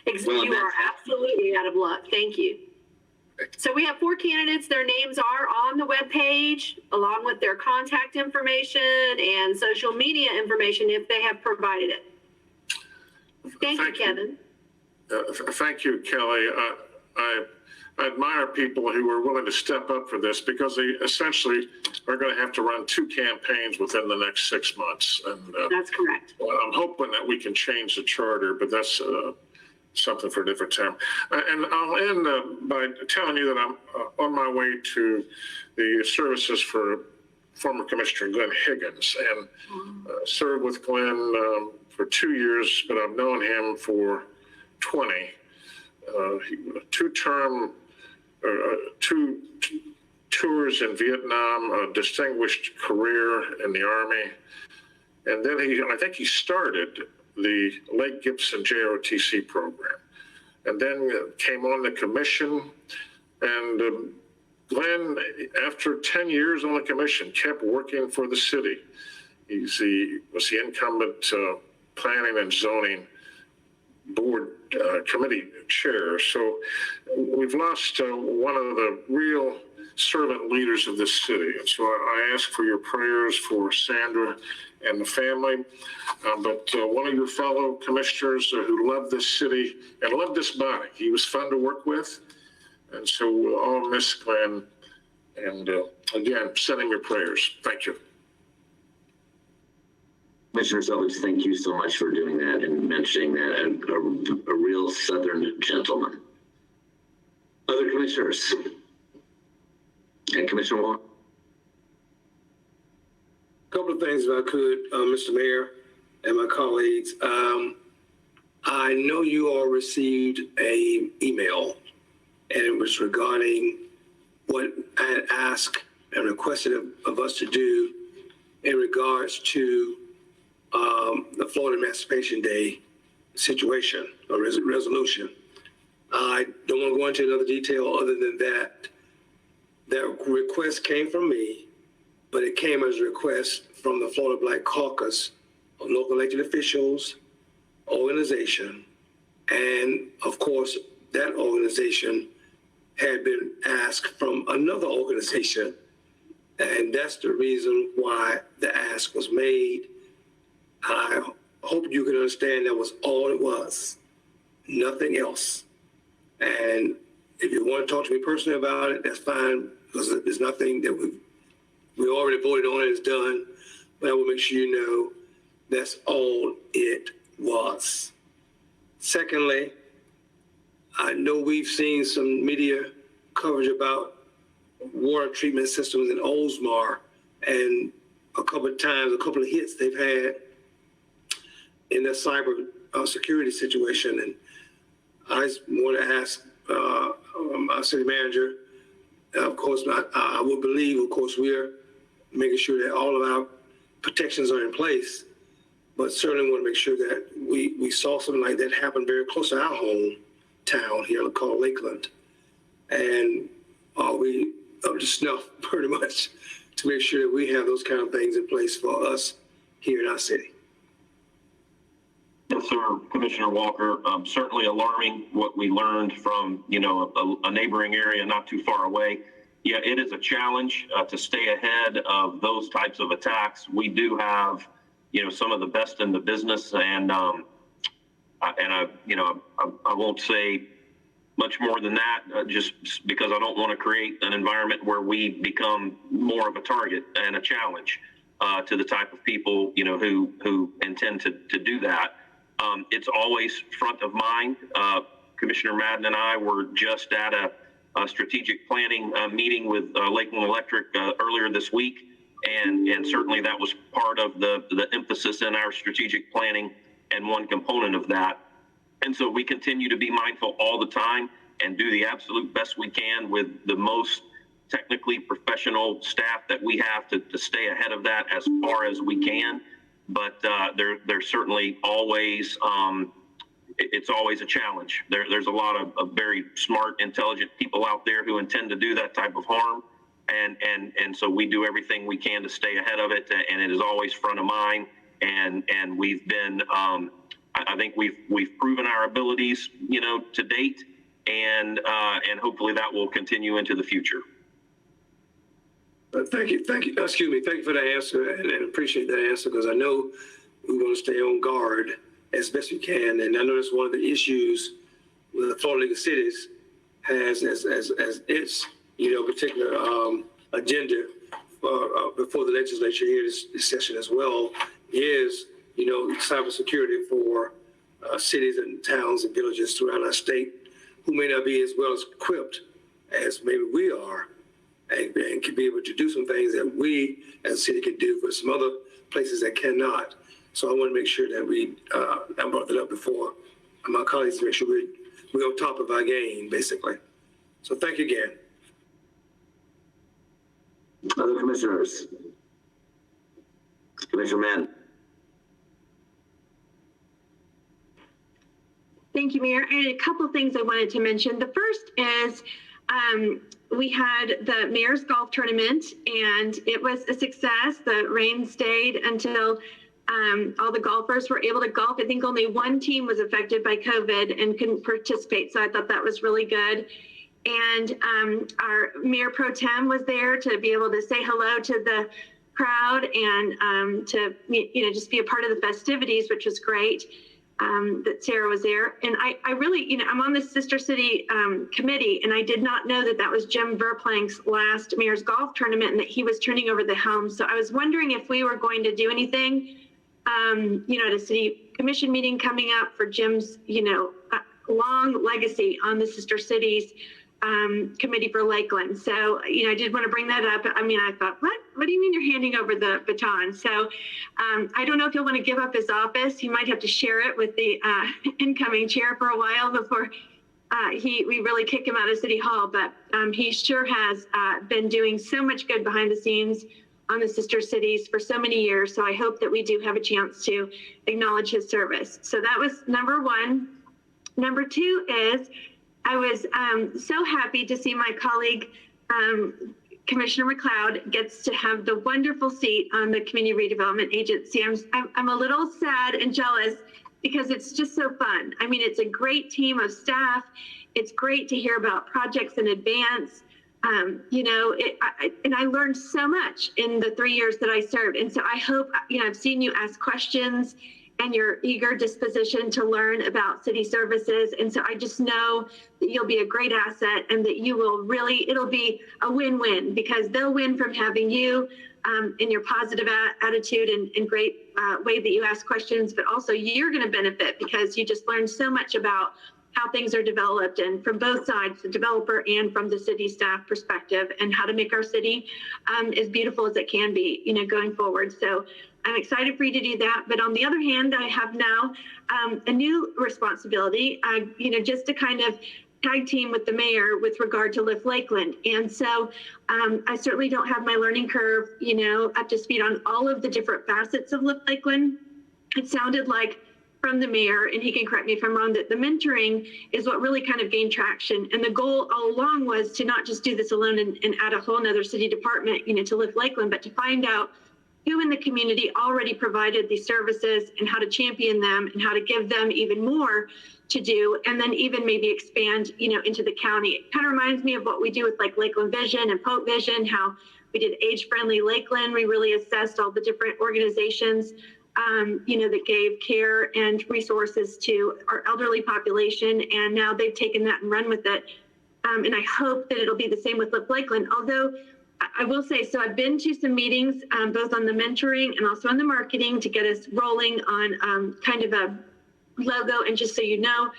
You are absolutely out of luck. Thank you. So we have 4 candidates. Their names are on the webpage, along with their contact information and social media information if they have provided it. Thank you, Kevin. Thank you, Kelly. I admire people who are willing to step up for this, because they essentially are going to have to run 2 campaigns within the next 6 months. And that's correct. I'm hoping that we can change the charter, but that's something for a different time. And I'll end by telling you that I'm on my way to the services for former Commissioner Glenn Higgins, and served with Glenn for 2 years, but I've known him for 20. 2 tours in Vietnam, a distinguished career in the Army. And then I think he started the Lake Gibson JROTC program, and then came on the commission. And Glenn, after 10 years on the commission, kept working for the city. He was the incumbent planning and zoning board committee chair. So we've lost one of the real servant leaders of this city. And so I ask for your prayers for Sandra and the family. But one of your fellow commissioners who loved this city and loved this body. He was fun to work with. And so we'll all miss Glenn. And again, sending your prayers. Thank you. Commissioner Selvage, thank you so much for doing that and mentioning that. A real Southern gentleman. Other commissioners? And Commissioner Wong? A couple of things, if I could, Mr. Mayor and my colleagues. I know you all received an email, and it was regarding what I had asked and requested of us to do in regards to the Florida Emancipation Day situation or resolution. I don't want to go into another detail other than that. That request came from me, but it came as a request from the Florida Black Caucus of local elected officials, organization, and of course, that organization had been asked from another organization, and that's the reason why the ask was made. I hope you can understand that was all it was, nothing else. And If you want to talk to me personally about it, that's fine, because there's nothing that we already voted on and it's done. But I will make sure you know that's all it was. Secondly, I know we've seen some media coverage about water treatment systems in Oldsmar, and a couple of hits they've had in their cyber security situation. And I just want to ask our city manager, of course, I would believe, of course, we're making sure that all of our protections are in place, but certainly want to make sure that we saw something like that happen very close to our hometown here called Lakeland. And are we up to snuff pretty much to make sure that we have those kind of things in place for us here in our city? Yes, sir, Commissioner Walker. Certainly alarming what we learned from, a neighboring area not too far away. Yeah, it is a challenge to stay ahead of those types of attacks. We do have, some of the best in the business, and I won't say much more than that, just because I don't want to create an environment where we become more of a target and a challenge to the type of people, who intend to do that. It's always front of mind. Commissioner Madden and I were just at a strategic planning meeting with Lakeland Electric earlier this week, and certainly that was part of the emphasis in our strategic planning and one component of that. And so we continue to be mindful all the time and do the absolute best we can with the most technically professional staff that we have to stay ahead of that as far as we can. But there's certainly always, it's always a challenge. There's a lot of very smart, intelligent people out there who intend to do that type of harm. And so we do everything we can to stay ahead of it. And it is always front of mind. And we've been, I think we've proven our abilities, to date. And hopefully that will continue into the future. Thank you. Excuse me. Thank you for that answer, and appreciate that answer, because I know we're going to stay on guard as best we can. And I know that's one of the issues with the Florida League of Cities has as its particular agenda before the legislature here this session as well is cybersecurity for cities and towns and villages throughout our state who may not be as well as equipped as maybe we are. And can be able to do some things that we as a city can do for some other places that cannot. So I want to make sure that I brought that up before, my colleagues, to make sure we're on top of our game, basically. So thank you again. Other commissioners? Commissioner Mann. Thank you, Mayor. And a couple of things I wanted to mention. The first is, we had the mayor's golf tournament and it was a success. The rain stayed until all the golfers were able to golf. I think only one team was affected by COVID and couldn't participate. So I thought that was really good. And our Mayor Pro Tem was there to be able to say hello to the crowd and to just be a part of the festivities, which was great. That Sarah was there. And I really, I'm on the Sister City committee, and I did not know that was Jim Verplank's last mayor's golf tournament and that he was turning over the helm. So I was wondering if we were going to do anything, at a city commission meeting coming up for Jim's, long legacy on the Sister Cities committee for Lakeland. So, I did want to bring that up. I thought, what do you mean you're handing over the baton? So I don't know if he'll want to give up his office. He might have to share it with the incoming chair for a while before we really kick him out of City Hall. But he sure has been doing so much good behind the scenes on the Sister Cities for so many years. So I hope that we do have a chance to acknowledge his service. So that was number one. Number two is, I was so happy to see my colleague, Commissioner McLeod, gets to have the wonderful seat on the Community Redevelopment Agency. I'm a little sad and jealous because it's just so fun. It's a great team of staff. It's great to hear about projects in advance. And I learned so much in the 3 years that I served. And so I hope, I've seen you ask questions and your eager disposition to learn about city services. And so I just know that you'll be a great asset and that you will really, it'll be a win-win because they'll win from having you in your positive attitude and great way that you ask questions, but also you're going to benefit because you just learned so much about how things are developed and from both sides, the developer and from the city staff perspective, and how to make our city as beautiful as it can be, going forward. So I'm excited for you to do that. But on the other hand, I have now a new responsibility, just to kind of tag team with the mayor with regard to Lift Lakeland. And so I certainly don't have my learning curve, up to speed on all of the different facets of Lift Lakeland. It sounded like from the mayor, and he can correct me if I'm wrong, that the mentoring is what really kind of gained traction. And the goal all along was to not just do this alone and add a whole nother city department, to Lift Lakeland, but to find out who in the community already provided these services and how to champion them and how to give them even more to do, and then even maybe expand, into the county. It kind of reminds me of what we do with like Lakeland Vision and Pope Vision, how we did age-friendly Lakeland. We really assessed all the different organizations, that gave care and resources to our elderly population, and now they've taken that and run with it. And I hope that it'll be the same with Lift Lakeland, although I will say, so I've been to some meetings, both on the mentoring and also on the marketing to get us rolling on kind of a logo. And just so you know,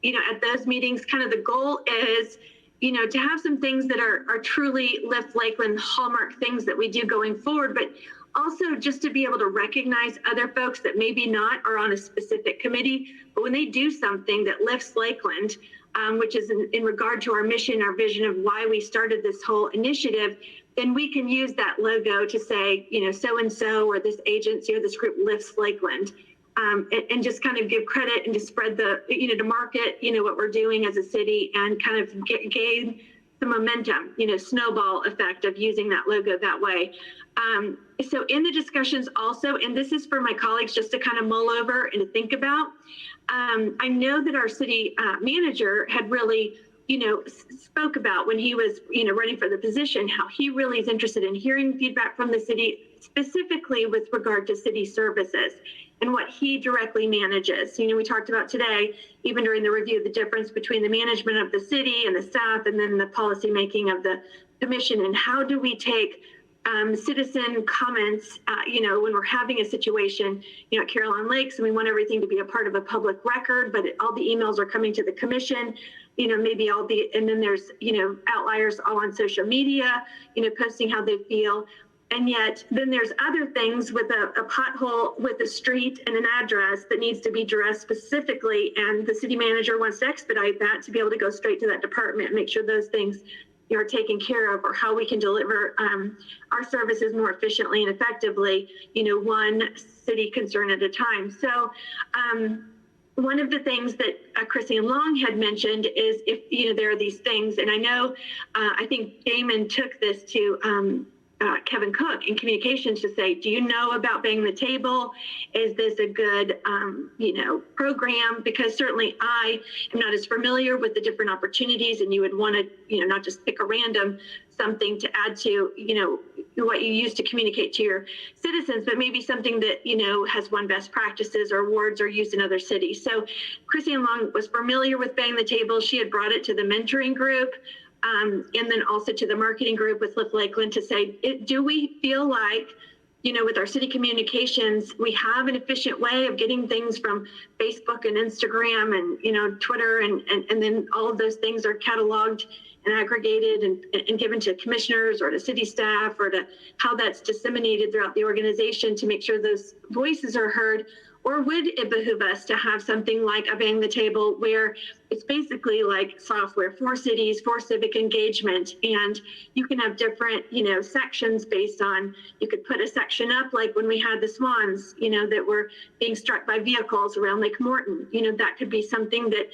at those meetings, kind of the goal is, to have some things that are truly Lift Lakeland hallmark things that we do going forward, but also just to be able to recognize other folks that maybe not are on a specific committee, but when they do something that lifts Lakeland, which is in regard to our mission, our vision of why we started this whole initiative, then we can use that logo to say, so-and-so or this agency or this group lifts Lakeland, and just kind of give credit and to spread the, to market, what we're doing as a city and kind of gain the momentum, snowball effect of using that logo that way. So in the discussions also, and this is for my colleagues just to kind of mull over and to think about, I know that our city manager had really, spoke about when he was, running for the position, how he really is interested in hearing feedback from the city, specifically with regard to city services and what he directly manages. We talked about today, even during the review, the difference between the management of the city and the staff and then the policy making of the commission, and how do we take citizen comments, when we're having a situation, at Caroline Lakes, and we want everything to be a part of a public record, but all the emails are coming to the commission, maybe and then there's, outliers all on social media, posting how they feel. And yet then there's other things with a pothole with a street and an address that needs to be addressed specifically. And the city manager wants to expedite that to be able to go straight to that department and make sure those things are taken care of, or how we can deliver our services more efficiently and effectively, one city concern at a time. So one of the things that Chrissy Long had mentioned is if, there are these things, and I know, I think Damon took this to Kevin Cook in communications to say, do you know about Bang the Table? Is this a good, program? Because certainly I am not as familiar with the different opportunities, and you would want to, not just pick a random something to add to, what you use to communicate to your citizens, but maybe something that, has won best practices or awards or used in other cities. So Christine Long was familiar with Bang the Table. She had brought it to the mentoring group. And then also to the marketing group with Lift Lakeland to say, do we feel like, with our city communications, we have an efficient way of getting things from Facebook and Instagram and, Twitter and then all of those things are cataloged and aggregated and given to commissioners or to city staff, or to how that's disseminated throughout the organization to make sure those voices are heard? Or would it behoove us to have something like a Bang the Table, where it's basically like software for cities, for civic engagement, and you can have different, sections based on, you could put a section up like when we had the swans, that were being struck by vehicles around Lake Morton, that could be something that,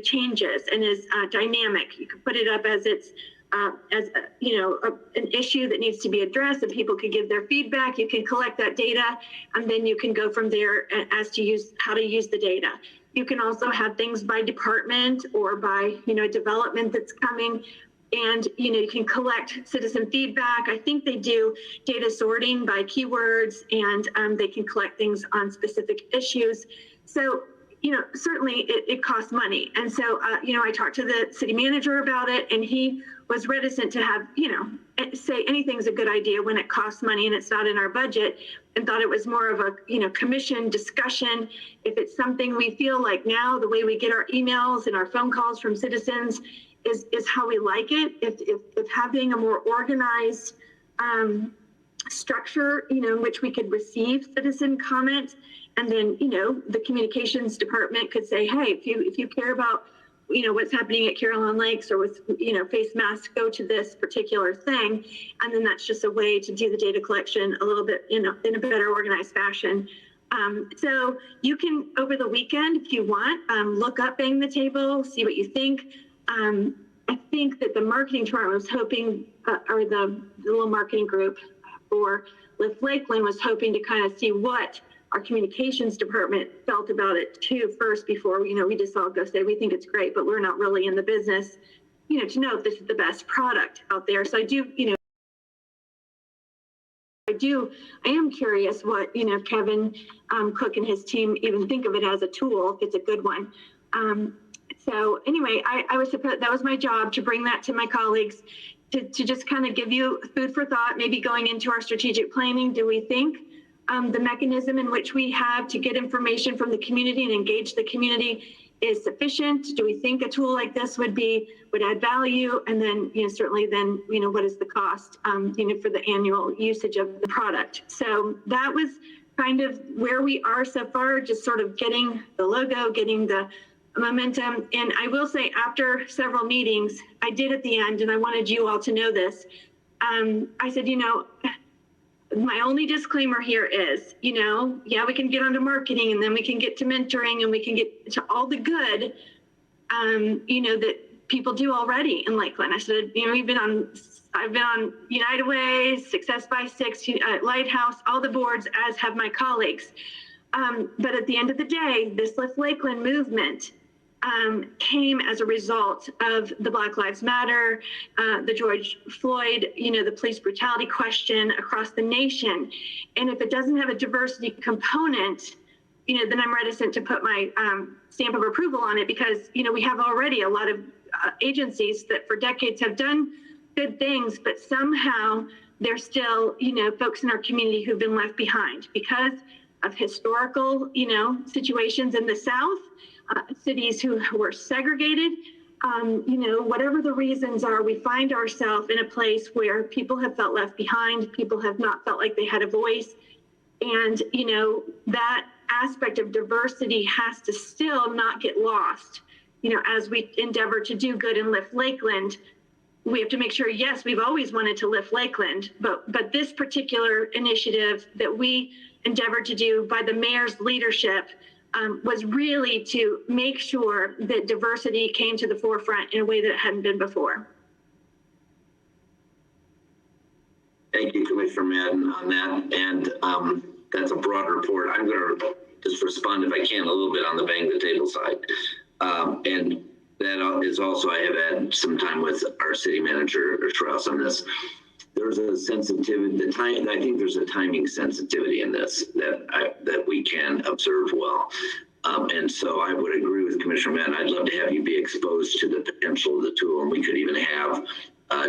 changes and is dynamic. You could put it up as it's an issue that needs to be addressed, and people could give their feedback. You can collect that data, and then you can go from there as to how to use the data. You can also have things by department or by, development that's coming. And, you can collect citizen feedback. I think they do data sorting by keywords, and they can collect things on specific issues. So, certainly it costs money. And so, I talked to the city manager about it, and he was reticent to have, say anything's a good idea when it costs money and it's not in our budget, and thought it was more of a, commission discussion. If it's something we feel like now, the way we get our emails and our phone calls from citizens is how we like it. If having a more organized structure, in which we could receive citizen comment, and then, the communications department could say, hey, if you care about, what's happening at Carolyn Lakes or with, face masks, go to this particular thing. And then that's just a way to do the data collection a little bit, in a better organized fashion. So you can, over the weekend, if you want, look up Bang the Table, see what you think. I think that the marketing department was hoping, or the little marketing group for Lift Lakeland was hoping to kind of see what our communications department felt about it too first, before, we just all go say, we think it's great, but we're not really in the business, to know if this is the best product out there. So I am curious what, Kevin Cook and his team even think of it as a tool, if it's a good one. So anyway, I was supposed, that was my job, to bring that to my colleagues, to just kind of give you food for thought, maybe going into our strategic planning. Do we think the mechanism in which we have to get information from the community and engage the community is sufficient? Do we think a tool like this would add value? And then, certainly then, what is the cost, for the annual usage of the product? So that was kind of where we are so far, just sort of getting the logo, getting the momentum. And I will say, after several meetings, I did at the end, and I wanted you all to know this. I said, my only disclaimer here is, yeah, we can get onto marketing, and then we can get to mentoring, and we can get to all the good, that people do already in Lakeland. I said, I've been on United Way, Success by Six, Lighthouse, all the boards, as have my colleagues. But at the end of the day, this Lift Lakeland movement came as a result of the Black Lives Matter, the George Floyd, the police brutality question across the nation. And if it doesn't have a diversity component, then I'm reticent to put my stamp of approval on it, because, we have already a lot of agencies that for decades have done good things, but somehow there's still, folks in our community who've been left behind because of historical, situations in the South, cities who were segregated, whatever the reasons are, we find ourselves in a place where people have felt left behind, people have not felt like they had a voice. And, that aspect of diversity has to still not get lost. As we endeavor to do good in Lift Lakeland, we have to make sure, yes, we've always wanted to lift Lakeland, but this particular initiative that we endeavored to do by the mayor's leadership was really to make sure that diversity came to the forefront in a way that it hadn't been before. Thank you, Commissioner Madden, on that. And that's a broad report. I'm going to just respond, if I can, a little bit on the Bang the Table side. And that is also, I have had some time with our city manager, Strauss, on this. There's a sensitivity, I think there's a timing sensitivity in this that we can observe well. And so I would agree with Commissioner Madden. I'd love to have you be exposed to the potential of the tool, and we could even have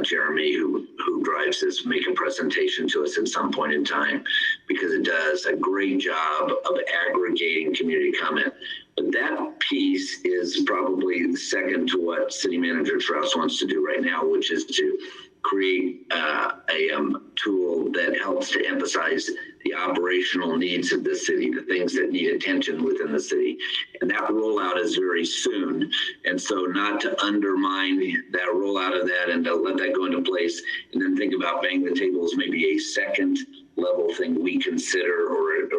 Jeremy, who drives this, make a presentation to us at some point in time, because it does a great job of aggregating community comment. But that piece is probably second to what City Manager Strauss wants to do right now, which is to create a tool that helps to emphasize the operational needs of the city, the things that need attention within the city. And that rollout is very soon. And so not to undermine that rollout of that and to let that go into place, and then think about Bang the Table as maybe a second level thing we consider or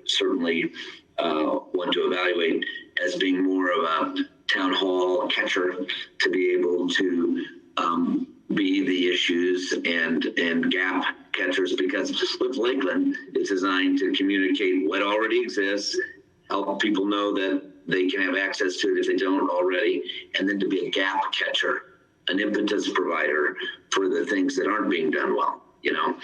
certainly want to evaluate as being more of a town hall catcher to be able to be the issues and gap catchers, because with Lakeland, it's designed to communicate what already exists, help people know that they can have access to it if they don't already, and then to be a gap catcher an impetus provider for the things that aren't being done well, you know.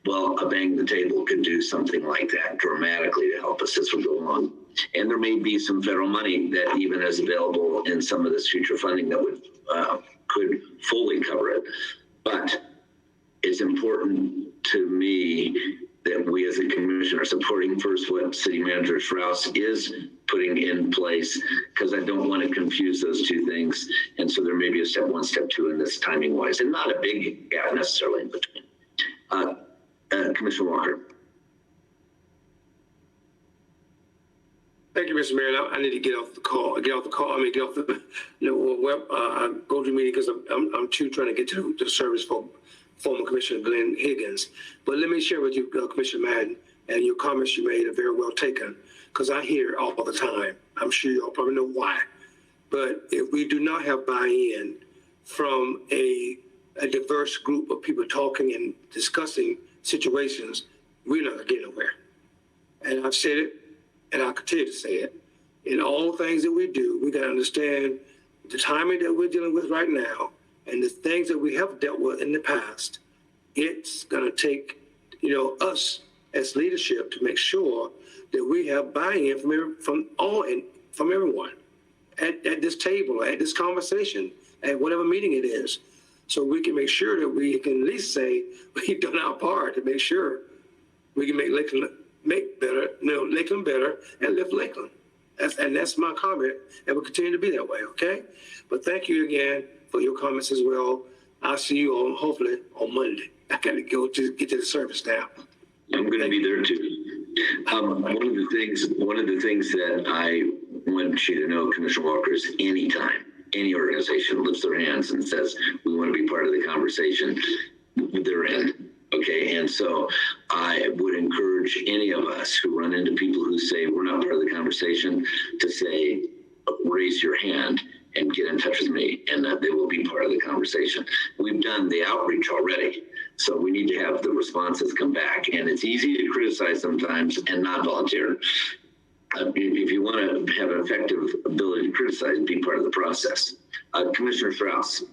Well, a bang the table could do something like that dramatically to help us as we go along. And there may be some federal money that even is available in some of this future funding that would could fully cover it. But it's important to me that we as a commission are supporting first what City Manager Strauss is putting in place, because I don't want to confuse those two things. And so there may be a step one, step two in this timing wise, and not a big gap necessarily in between. Commissioner Walker. Thank you, Mr. Mayor. I need to get off the call. Get off the go-to meeting because I'm too trying to get to the service for former Commissioner Glenn Higgins. But let me share with you, Commissioner Madden, and your comments you made are very well taken, because I hear it all the time. I'm sure you all probably know why. But if we do not have buy-in from a diverse group of people talking and discussing situations, we're not going to get nowhere. And I've said it, and I'll continue to say it. In all things that we do, we got to understand the timing that we're dealing with right now and the things that we have dealt with in the past. It's going to take, us as leadership to make sure that we have buy-in from everyone at this table, at this conversation, at whatever meeting it is. So we can make sure that we can at least say we've done our part to make sure we can make Lakeland better and lift Lakeland. That's my comment, and will continue to be that way, okay? But thank you again for your comments as well. I'll see you hopefully on Monday. I got to go to get to the service now. I'm going to be there too. One of the things that I want you to know, Commissioner Walker, is anytime any organization lifts their hands and says, we want to be part of the conversation, they're in. Okay, and so I would encourage any of us who run into people who say we're not part of the conversation to say, raise your hand and get in touch with me, and that they will be part of the conversation. We've done the outreach already, so we need to have the responses come back. And it's easy to criticize sometimes and not volunteer. If you want to have an effective ability to criticize, be part of the process. Commissioner Strauss.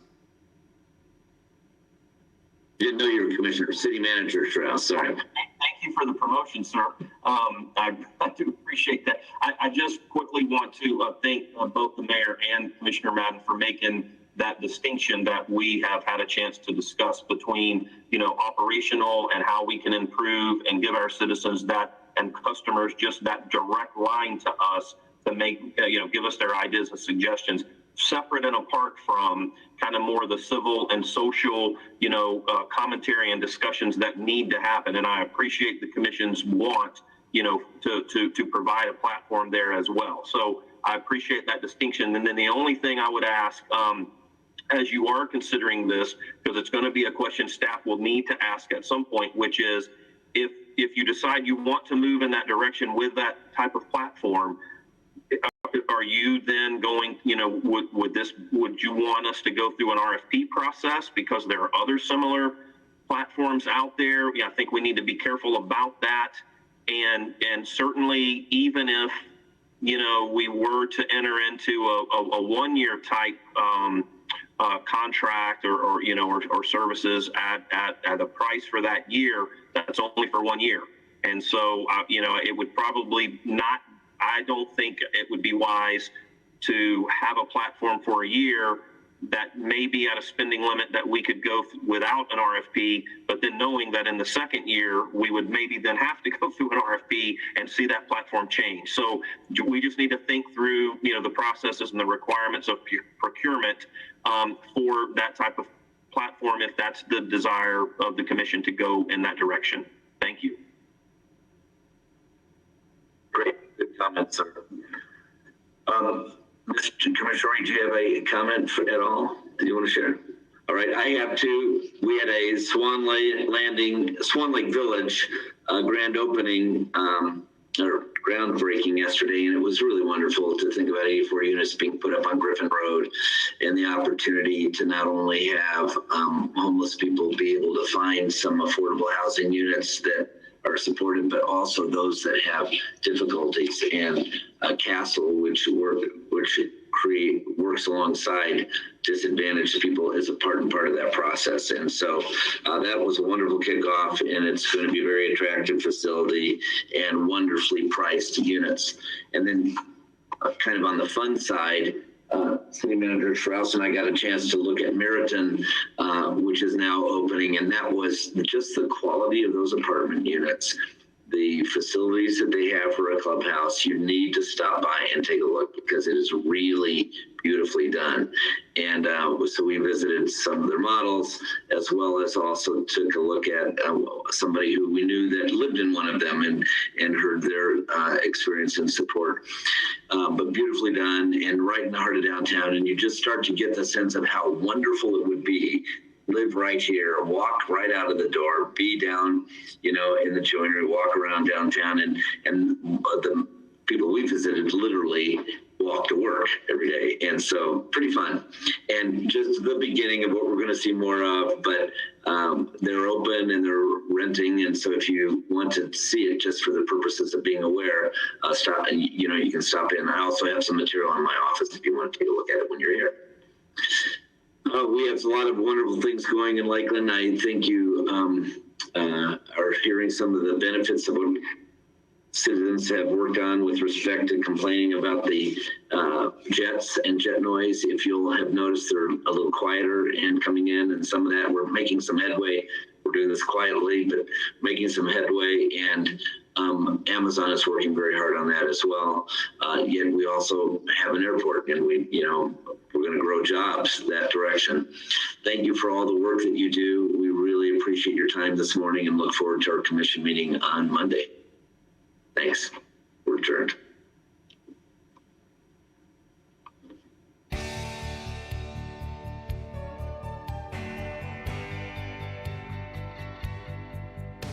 Didn't know you were Commissioner, City Manager Strauss, sorry. Thank you for the promotion, sir. I do appreciate that. I just quickly want to thank both the mayor and Commissioner Madden for making that distinction that we have had a chance to discuss between, operational and how we can improve and give our citizens that and customers just that direct line to us to make, give us their ideas and suggestions, separate and apart from kind of more the civil and social, commentary and discussions that need to happen. And I appreciate the commission's want, to provide a platform there as well. So I appreciate that distinction. And then the only thing I would ask, as you are considering this, because it's going to be a question staff will need to ask at some point, which is if you decide you want to move in that direction with that type of platform, are you then going, would you want us to go through an RFP process because there are other similar platforms out there? Yeah, I think we need to be careful about that. And certainly even if, we were to enter into a 1-year type contract or services at a price for that year, that's only for 1 year. And so, it would probably not, I don't think it would be wise to have a platform for a year that may be at a spending limit that we could go without an RFP, but then knowing that in the second year, we would maybe then have to go through an RFP and see that platform change. So we just need to think through, the processes and the requirements of procurement for that type of platform, if that's the desire of the commission to go in that direction. Thank you. Great, good comments, sir. Mr. Commissioner, do you have a comment at all that you want to share? All right, I have two. We had a Swan Lake Village grand opening or groundbreaking yesterday, and it was really wonderful to think about 84 units being put up on Griffin Road and the opportunity to not only have homeless people be able to find some affordable housing units that are supported, but also those that have difficulties. And Castle, which works alongside disadvantaged people is a part of that process. And so that was a wonderful kickoff, and it's going to be a very attractive facility and wonderfully priced units. And then kind of on the fun side, City Manager Strauss and I got a chance to look at Meriton, which is now opening, and that was just the quality of those apartment units, the facilities that they have for a clubhouse. You need to stop by and take a look because it is really beautifully done. And so we visited some of their models, as well as also took a look at somebody who we knew that lived in one of them and heard their experience and support. But beautifully done and right in the heart of downtown. And you just start to get the sense of how wonderful it would be. Live right here, walk right out of the door, be down, in the joinery, walk around downtown, and the people we visited literally walk to work every day. And so pretty fun. And just the beginning of what we're going to see more of, but they're open and they're renting. And so if you want to see it just for the purposes of being aware, stop, and you can stop in. I also have some material in my office if you want to take a look at it when you're here. We have a lot of wonderful things going in Lakeland. I think you are hearing some of the benefits of what citizens have worked on with respect to complaining about the jets and jet noise. If you'll have noticed, they're a little quieter and coming in, and some of that, we're making some headway. We're doing this quietly, but making some headway, and Amazon is working very hard on that as well. Yet we also have an airport, and we're going to grow jobs that direction. Thank you for all the work that you do. We really appreciate your time this morning and look forward to our commission meeting on Monday. Thanks.